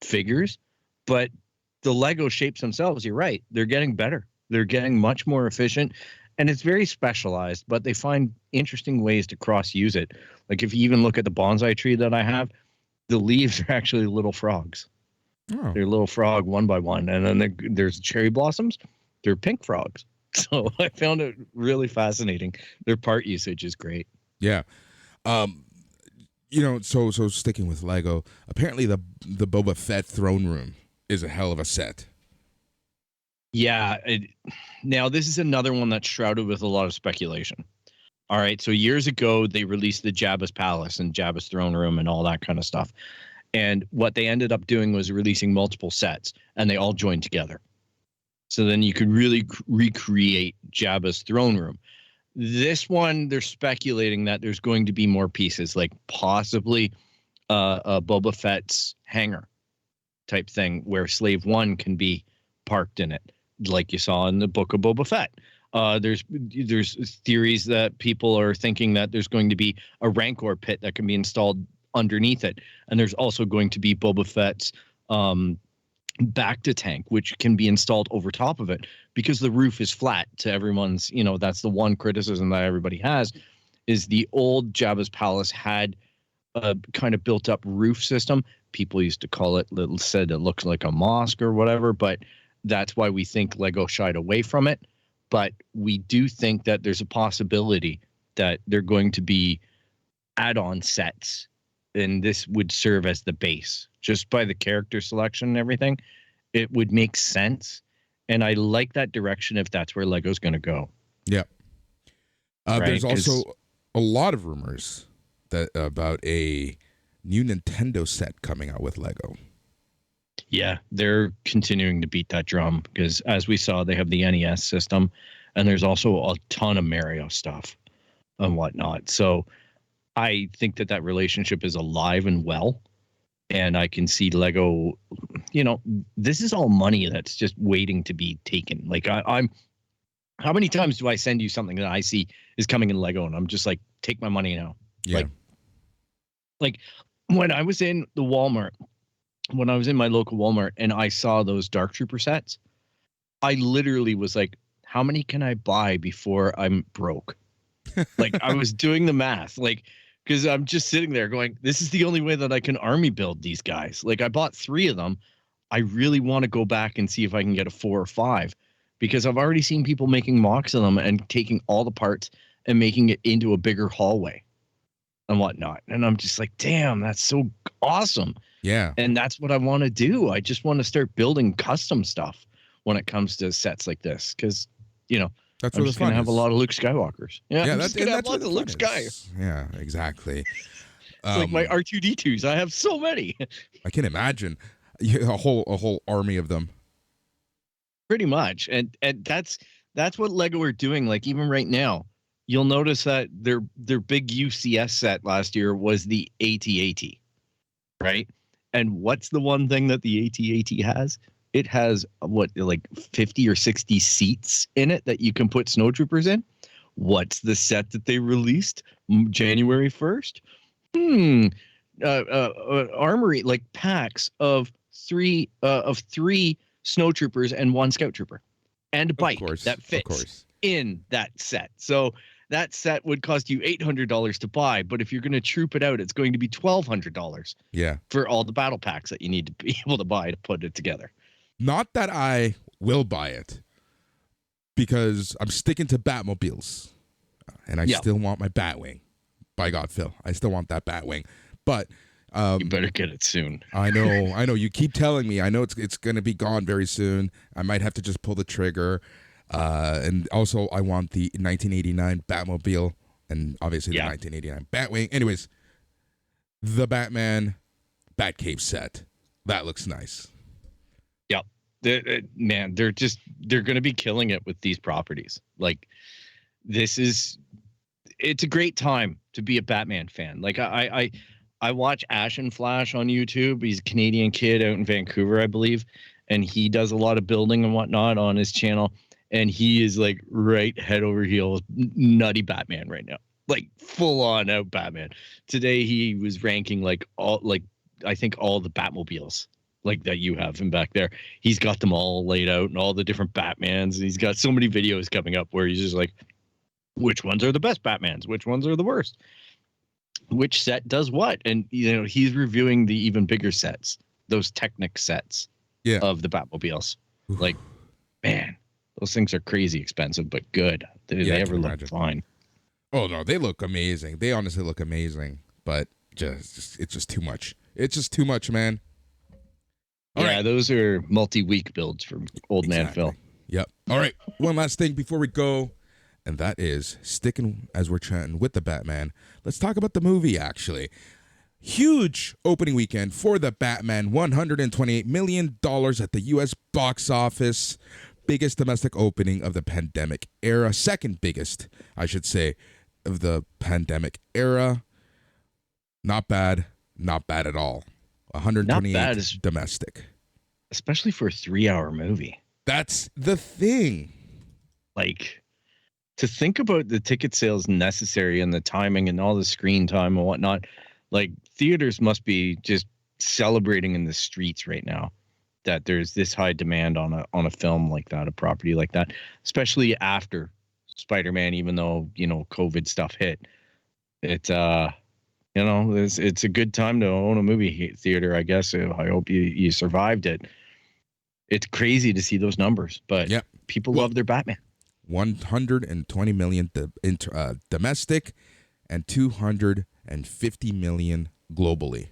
figures, but the Lego shapes themselves, you're right, they're getting better. They're getting much more efficient, and it's very specialized, but they find interesting ways to cross-use it. Like if you even look at the bonsai tree that I have, the leaves are actually little frogs. Oh. They're little frog one by one, and then there's cherry blossoms. They're pink frogs. So I found it really fascinating. Their part usage is great. Yeah. You know, so sticking with Lego, apparently the Boba Fett throne room is a hell of a set. Yeah. Now, this is another one that's shrouded with a lot of speculation. All right. So years ago, they released the Jabba's Palace and Jabba's throne room and all that kind of stuff. And what they ended up doing was releasing multiple sets, and they all joined together. So then you could really recreate Jabba's throne room. This one, they're speculating that there's going to be more pieces, like possibly a Boba Fett's hangar type thing where Slave One can be parked in it, like you saw in the book of Boba Fett. There's theories that people are thinking that there's going to be a Rancor pit that can be installed underneath it, and there's also going to be Boba Fett's Bacta tank, which can be installed over top of it, because the roof is flat. To everyone's, you know, that's the one criticism that everybody has, is the old Jabba's Palace had a kind of built up roof system. People used to call it, said it looks like a mosque or whatever, but that's why we think Lego shied away from it. But we do think that there's a possibility that they're going to be add-on sets, and this would serve as the base. Just by the character selection and everything, it would make sense. And I like that direction if that's where Lego's going to go. Yeah. Right? There's also a lot of rumors that about a new Nintendo set coming out with Lego. Yeah, they're continuing to beat that drum because, as we saw, they have the NES system, and there's also a ton of Mario stuff and whatnot. So I think that relationship is alive and well. And I can see Lego, this is all money that's just waiting to be taken. Like I'm, how many times do I send you something that I see is coming in Lego and I'm just like, take my money now. Yeah. Like when I was in the Walmart, when I was in my local Walmart and I saw those Dark Trooper sets, I literally was like, how many can I buy before I'm broke? Like I was doing the math, like, because I'm just sitting there going, this is the only way that I can army build these guys. Like I bought 3 of them. I really want to go back and see if I can get a 4 or 5, because I've already seen people making mocks of them and taking all the parts and making it into a bigger hallway and whatnot. And I'm just like, damn, that's so awesome. Yeah. And that's what I want to do. I just want to start building custom stuff when it comes to sets like this. Because, That's I'm where just the fun going to have a is. lot of Luke Skywalkers. Yeah, I'm that's just going to have where lots the of Luke fun Sky. is. Yeah, exactly. It's like my R2D2s. I have so many. I can imagine a whole army of them. Pretty much. And that's what Lego are doing. Like even right now, you'll notice that their big UCS set last year was the AT-AT, right? And what's the one thing that the AT-AT has? It has like 50 or 60 seats in it that you can put snowtroopers in. What's the set that they released January 1st? Armory, like packs of three snowtroopers and 1 scout trooper and a bike that fits in that set. So that set would cost you $800 to buy, but if you're going to troop it out, it's going to be $1,200. Yeah. For all the battle packs that you need to be able to buy to put it together. Not that I will buy it, because I'm sticking to Batmobiles, and I still want my Batwing. By God, Phil, I still want that Batwing. But you better get it soon. I know. You keep telling me. I know it's going to be gone very soon. I might have to just pull the trigger. And also, I want the 1989 Batmobile, and obviously the 1989 Batwing. Anyways, the Batman Batcave set, that looks nice. Yep, they're going to be killing it with these properties. Like it's a great time to be a Batman fan. Like I watch Ashen Flash on YouTube. He's a Canadian kid out in Vancouver, I believe, and he does a lot of building and whatnot on his channel. And he is like right head over heels, nutty Batman right now, like full on out Batman. Today he was ranking I think all the Batmobiles like that you have him back there. He's got them all laid out and all the different Batmans. And he's got so many videos coming up where he's just like, which ones are the best Batmans? Which ones are the worst? Which set does what? And he's reviewing the even bigger sets, those Technic sets of the Batmobiles. Like, man. Those things are crazy expensive, but good. They ever look fine. Oh, no, they look amazing. They honestly look amazing, but it's just too much. It's just too much, man. All right. Those are multi-week builds from Old Man Phil. Yep. All right, one last thing before we go, and that is, sticking as we're chatting with the Batman, let's talk about the movie, actually. Huge opening weekend for the Batman, $128 million at the U.S. box office. Biggest domestic opening of the pandemic era. Second biggest, I should say, of the pandemic era. Not bad. Not bad at all. 128 domestic. Especially for a 3-hour movie. That's the thing. Like, to think about the ticket sales necessary and the timing and all the screen time and whatnot, like, theaters must be just celebrating in the streets right now that there's this high demand on a film like that, a property like that, especially after Spider-Man, even though, COVID stuff hit. It's it's a good time to own a movie theater, I guess. I hope you survived it. It's crazy to see those numbers, but people love their Batman. 120 million domestic and 250 million globally.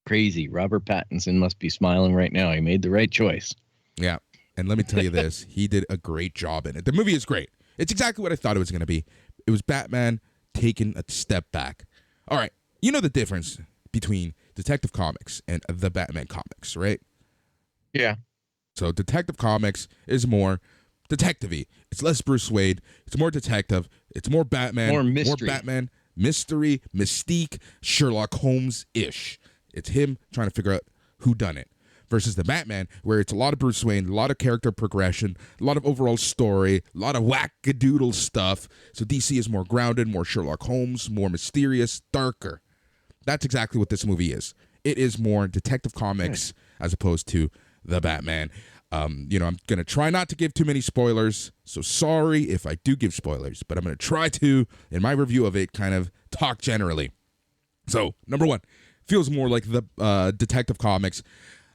Crazy. Robert Pattinson must be smiling right now. He made the right choice. Yeah. And let me tell you this, he did a great job in it. The movie is great. It's exactly what I thought it was going to be. It was Batman taking a step back. All right. You know the difference between Detective Comics and the Batman comics, right? Yeah. So Detective Comics is more detective-y. It's less Bruce Wayne. It's more detective. It's more Batman. More mystery. More Batman. mystery, mystique, Sherlock Holmes-ish. It's him trying to figure out who done it. Versus the Batman, where it's a lot of Bruce Wayne, a lot of character progression, a lot of overall story, a lot of wackadoodle stuff. So DC is more grounded, more Sherlock Holmes, more mysterious, darker. That's exactly what this movie is. It is more Detective Comics as opposed to the Batman. I'm going to try not to give too many spoilers, so sorry if I do give spoilers, but I'm going to try to, in my review of it, kind of talk generally. So, number one, feels more like the Detective Comics.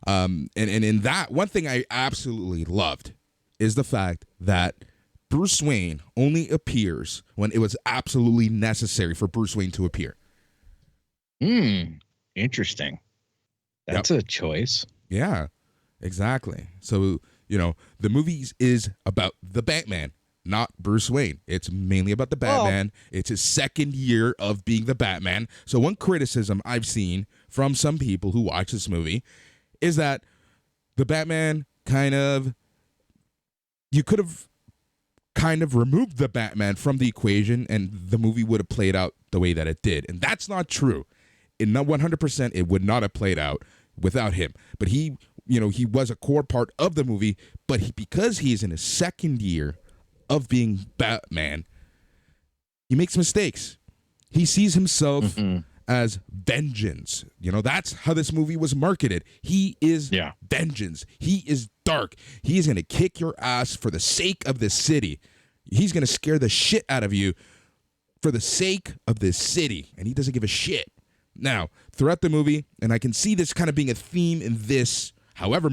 And in that, one thing I absolutely loved is the fact that Bruce Wayne only appears when it was absolutely necessary for Bruce Wayne to appear. Interesting. That's a choice. Yeah, exactly. So, the movie is about the Batman, not Bruce Wayne. It's mainly about the Batman. It's his second year of being the Batman. So one criticism I've seen from some people who watch this movie is that the Batman you could have kind of removed the Batman from the equation and the movie would have played out the way that it did. And that's not true. In 100%, it would not have played out without him. But he was a core part of the movie, but because he's in his second year of being Batman, he makes mistakes. He sees himself as vengeance. That's how this movie was marketed. He is vengeance. He is dark. He is going to kick your ass for the sake of this city. He's going to scare the shit out of you for the sake of this city. And he doesn't give a shit. Now, throughout the movie, and I can see this kind of being a theme in this, however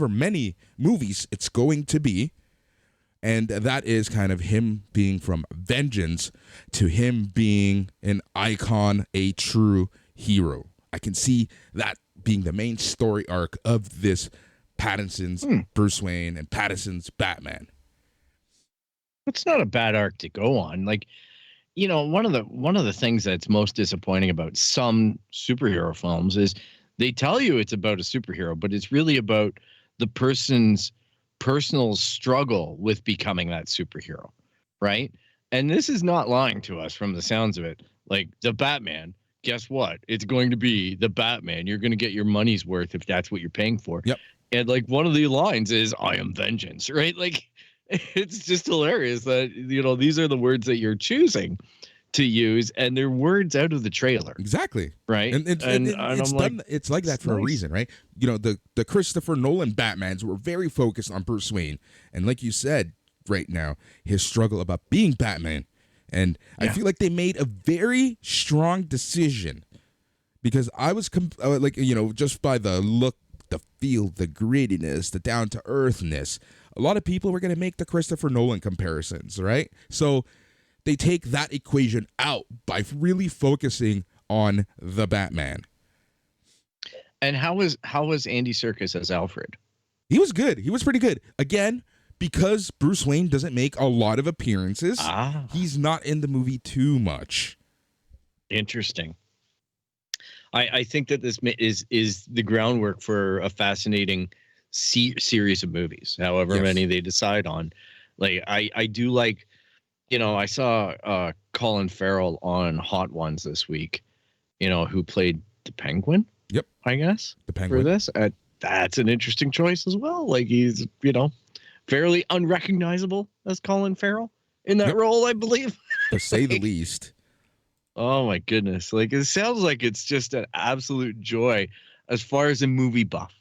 many movies it's going to be, and that is kind of him being from vengeance to him being an icon, a true hero. I can see that being the main story arc of this Pattinson's Bruce Wayne and Pattinson's Batman. It's not a bad arc to go on. Like, one of the things that's most disappointing about some superhero films is they tell you it's about a superhero, but it's really about the person's personal struggle with becoming that superhero, right? And this is not lying to us from the sounds of it. Like, the Batman, guess what? It's going to be the Batman. You're going to get your money's worth if that's what you're paying for. Yep. And like one of the lines is, "I am vengeance," right? Like, it's just hilarious that, these are the words that you're choosing to use, and they're words out of the trailer. Exactly. Right. And it's like that for a reason, right? The Christopher Nolan Batmans were very focused on Bruce Wayne. And like you said right now, his struggle about being Batman. And I feel like they made a very strong decision because I was just by the look, the feel, the grittiness, the down to earthness, a lot of people were going to make the Christopher Nolan comparisons, right? So they take that equation out by really focusing on the Batman. And how was Andy Serkis as Alfred? He was good. He was pretty good. Again, because Bruce Wayne doesn't make a lot of appearances, he's not in the movie too much. Interesting. I think that this is the groundwork for a fascinating series of movies, however many they decide on. Like, I do like, I saw Colin Farrell on Hot Ones this week, who played the Penguin. Yep. I guess the Penguin for this. That's an interesting choice as well. Like, he's, fairly unrecognizable as Colin Farrell in that role, I believe. To say the least. Oh my goodness. Like, it sounds like it's just an absolute joy as far as a movie buff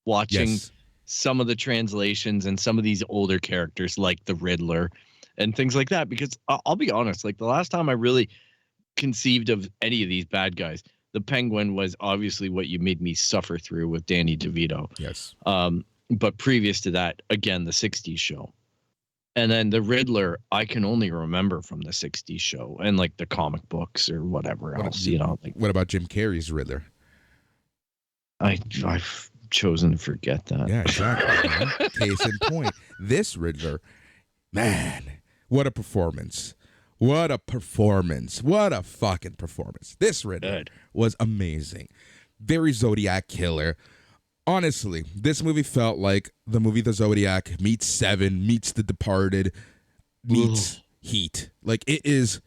watching some of the translations and some of these older characters like the Riddler and things like that. Because I'll be honest, like, the last time I really conceived of any of these bad guys, the Penguin was obviously what you made me suffer through with Danny DeVito. Yes. But previous to that, again, the 60s show. And then the Riddler, I can only remember from the 60s show and like the comic books or whatever else, Like, what about Jim Carrey's Riddler? I've chosen to forget that. Yeah, exactly. Case in point, this Riddler, man, what a performance. What a performance. What a fucking performance. This Riddler was amazing. Very Zodiac killer. Honestly, this movie felt like the movie The Zodiac meets Seven, meets The Departed, meets Heat. Like, it is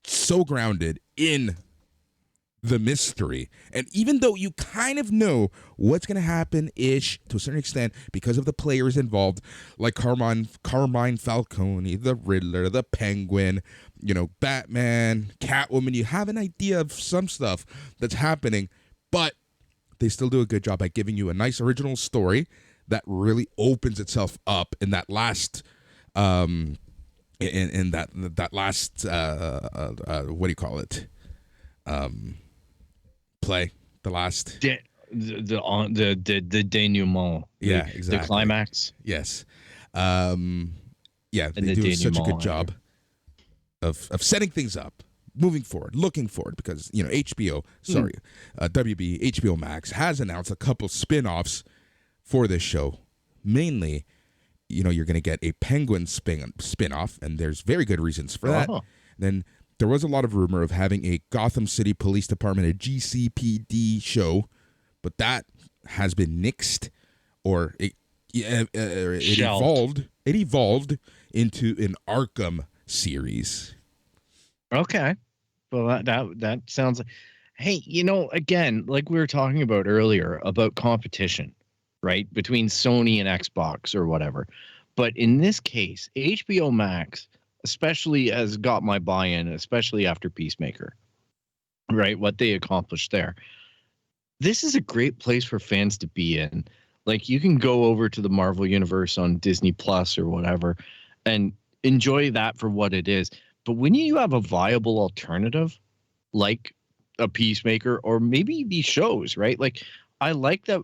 so grounded in the mystery. And even though you kind of know what's going to happen-ish to a certain extent because of the players involved, like Carmine Falcone, the Riddler, the Penguin, Batman, Catwoman, you have an idea of some stuff that's happening, but they still do a good job at giving you a nice original story that really opens itself up in that last in that last what do you call it? Play, the last the denouement. Yeah, exactly. The climax. Yes. Yeah, they do such a good job of setting things up, moving forward, looking forward, because WB, HBO Max has announced a couple spin-offs for this show. Mainly, you're going to get a Penguin spin-off, and there's very good reasons for that. Then there was a lot of rumor of having a Gotham City Police Department, a GCPD show, but that has been nixed, or it evolved. It evolved into an Arkham series. Okay, well that sounds like. Hey, again, like we were talking about earlier about competition, right, between Sony and Xbox or whatever. But in this case, HBO Max especially has got my buy-in, especially after Peacemaker, right? What they accomplished there. This is a great place for fans to be in. Like, you can go over to the Marvel Universe on Disney Plus or whatever and enjoy that for what it is. But when you have a viable alternative, like a Peacemaker or maybe these shows, right? Like, I like that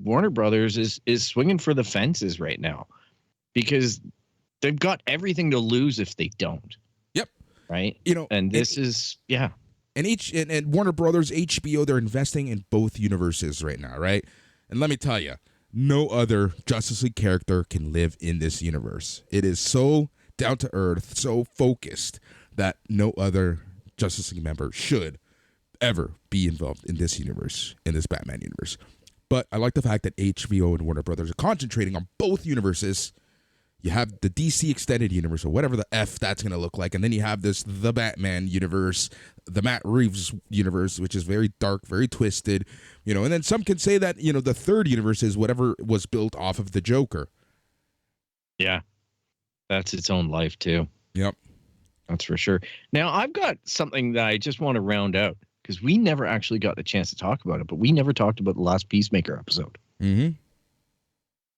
Warner Brothers is swinging for the fences right now, because they've got everything to lose if they don't. Yep. Right. And this is, yeah. And Warner Brothers, HBO, they're investing in both universes right now, right? And let me tell you, no other Justice League character can live in this universe. It is so down to earth, so focused, that no other Justice League member should ever be involved in this universe, in this Batman universe. But I like the fact that HBO and Warner Brothers are concentrating on both universes. You have the DC Extended Universe, or whatever the F that's going to look like. And then you have the Batman universe, the Matt Reeves universe, which is very dark, very twisted. And then some can say that, the third universe is whatever was built off of the Joker. Yeah. That's its own life, too. Yep. That's for sure. Now, I've got something that I just want to round out, because we never actually got the chance to talk about it, but we never talked about the last Peacemaker episode. Mm-hmm.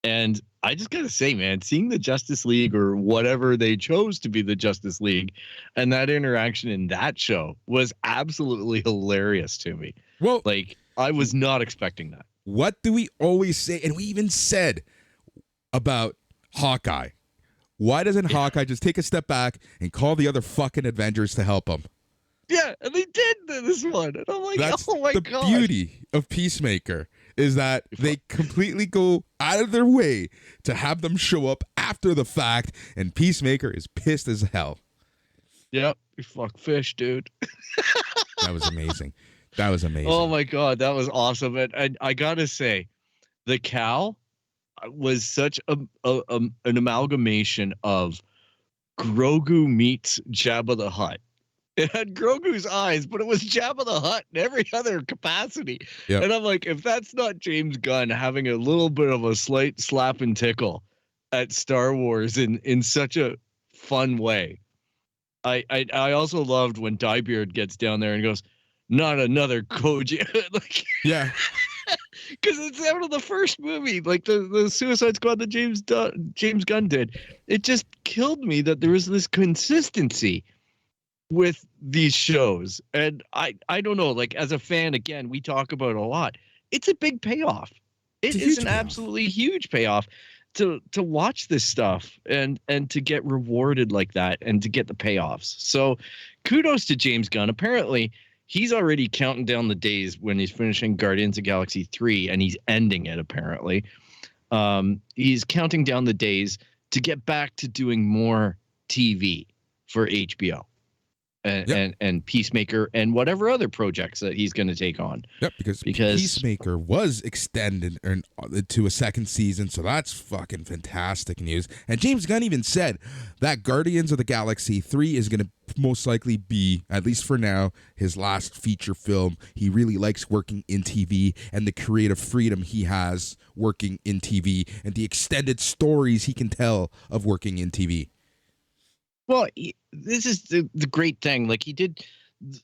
And I just got to say, man, seeing the Justice League, or whatever they chose to be the Justice League, and that interaction in that show was absolutely hilarious to me. Well, like, I was not expecting that. What do we always say? And we even said about Hawkeye. Why doesn't Hawkeye just take a step back and call the other fucking Avengers to help him? Yeah, and they did this one. And I'm like, that's oh my God. The beauty of Peacemaker is that they completely go out of their way to have them show up after the fact, and Peacemaker is pissed as hell. Yep, you fuck fish, dude. That was amazing. That was amazing. Oh my God, that was awesome. And I gotta say, the cow was such an amalgamation of Grogu meets Jabba the Hutt. It had Grogu's eyes, but it was Jabba the Hutt in every other capacity. Yep. And I'm like, if that's not James Gunn having a little bit of a slight slap and tickle at Star Wars in such a fun way. I also loved when Diebeard gets down there and goes, not another Koji. Like, yeah. Because it's out of the first movie, like the Suicide Squad that James Gunn did. It just killed me that there was this consistency with these shows. And I don't know, like, as a fan, again, we talk about it a lot. It's a big payoff. It is an absolutely huge payoff to watch this stuff and to get rewarded like that and to get the payoffs. So kudos to James Gunn. Apparently, he's already counting down the days when he's finishing Guardians of Galaxy 3, and he's ending it, apparently. He's counting down the days to get back to doing more TV for HBO. and Peacemaker and whatever other projects that he's going to take on. Yep, because Peacemaker was extended to a second season, so that's fucking fantastic news. And James Gunn even said that Guardians of the Galaxy 3 is going to most likely be, at least for now, his last feature film. He really likes working in TV and the creative freedom he has working in TV and the extended stories he can tell of working in TV. Well, this is the great thing. Like, he did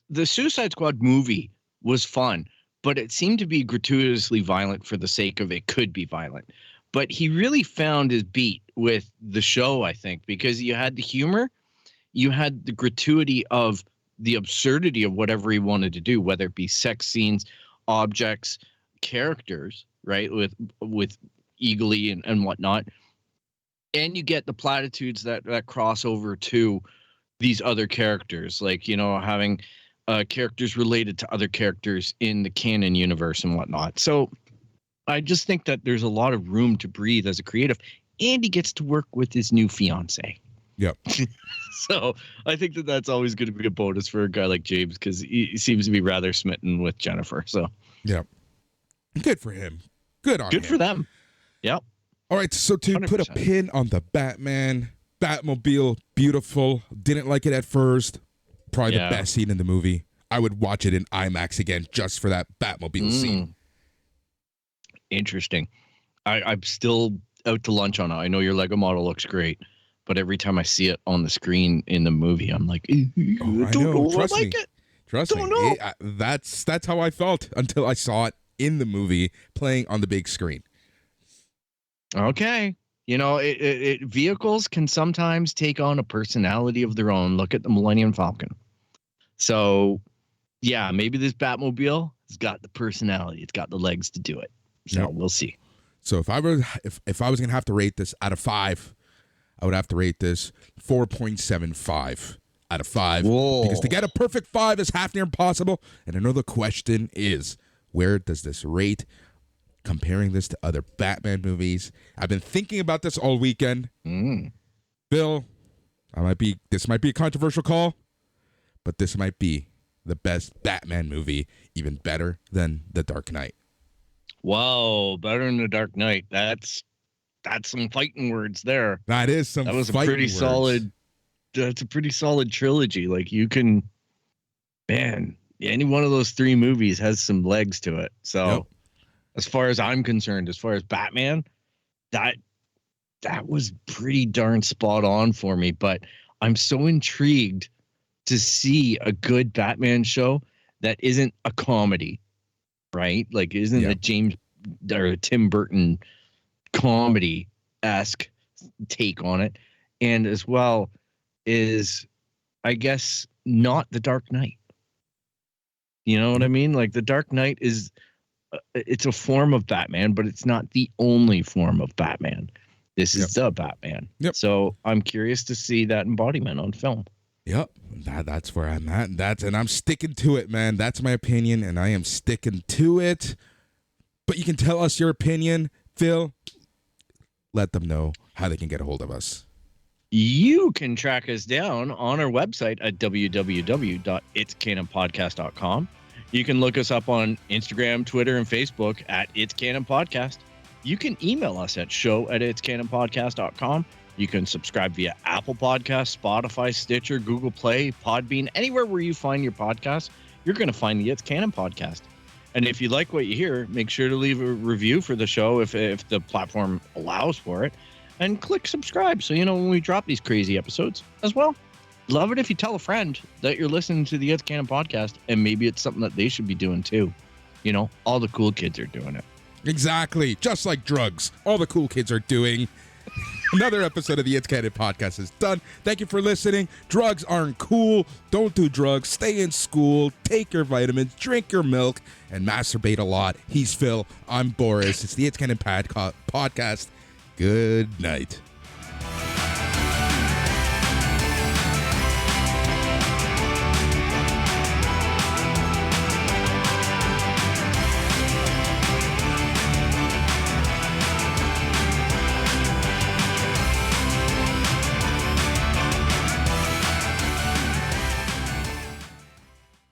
the Suicide Squad movie was fun, but it seemed to be gratuitously violent for the sake of it could be violent. But he really found his beat with the show, I think, because you had the humor, you had the gratuity of the absurdity of whatever he wanted to do, whether it be sex scenes, objects, characters, right, with Eagly and whatnot. And you get the platitudes that cross over to these other characters, like, having characters related to other characters in the canon universe and whatnot. So I just think that there's a lot of room to breathe as a creative, and he gets to work with his new fiance. Yep. So I think that's always going to be a bonus for a guy like James, because he seems to be rather smitten with Jennifer. So yeah, good for him. Good on him. Good for them. Yep. All right, so to 100%. Put a pin on the Batmobile, beautiful. Didn't like it at first. Probably the best scene in the movie. I would watch it in IMAX again just for that Batmobile scene. Interesting. I'm still out to lunch on it. I know your Lego model looks great, but every time I see it on the screen in the movie, I'm like, I don't know. Trust me. Trust me. That's how I felt until I saw it in the movie playing on the big screen. Okay. Vehicles can sometimes take on a personality of their own. Look at the Millennium Falcon. So, yeah, maybe this Batmobile has got the personality. It's got the legs to do it. So We'll see. So if I was going to have to rate this out of 5, I would have to rate this 4.75 out of 5. Whoa. Because to get a perfect 5 is half near impossible. And another question is, where does this rate? Comparing this to other Batman movies. I've been thinking about this all weekend. Bill, this might be a controversial call, but this might be the best Batman movie, even better than The Dark Knight. Whoa, better than The Dark Knight. That's some fighting words there. That is some. That was a pretty words. Solid. That's a pretty solid trilogy. Like, you can, man, any one of those 3 movies has some legs to it. So. Yep. As far as I'm concerned, as far as Batman, that was pretty darn spot on for me. But I'm so intrigued to see a good Batman show that isn't a comedy, right? Like, isn't a James or a Tim Burton comedy-esque take on it. And as well is, I guess, not The Dark Knight. You know what I mean? Like, The Dark Knight is... it's a form of Batman, but it's not the only form of Batman. This is the Batman. Yep. So I'm curious to see that embodiment on film. Yep. That's where I'm at. And I'm sticking to it, man. That's my opinion, and I am sticking to it. But you can tell us your opinion, Phil. Let them know how they can get a hold of us. You can track us down on our website at www.itscanonpodcast.com. You can look us up on Instagram, Twitter, and Facebook at It's Canon Podcast. You can email us at show@itscanonpodcast.com. You can subscribe via Apple Podcasts, Spotify, Stitcher, Google Play, Podbean, anywhere where you find your podcast, you're going to find the It's Canon Podcast. And if you like what you hear, make sure to leave a review for the show if the platform allows for it. And click subscribe so you know when we drop these crazy episodes as well. Love it if you tell a friend that you're listening to the It's Canon Podcast, and maybe it's something that they should be doing too. All the cool kids are doing it. Exactly. Just like drugs. All the cool kids are doing. Another episode of the It's Canon Podcast is done. Thank you for listening. Drugs aren't cool. Don't do drugs. Stay in school. Take your vitamins. Drink your milk. And masturbate a lot. He's Phil. I'm Boris. It's the It's Canon Podcast. Good night.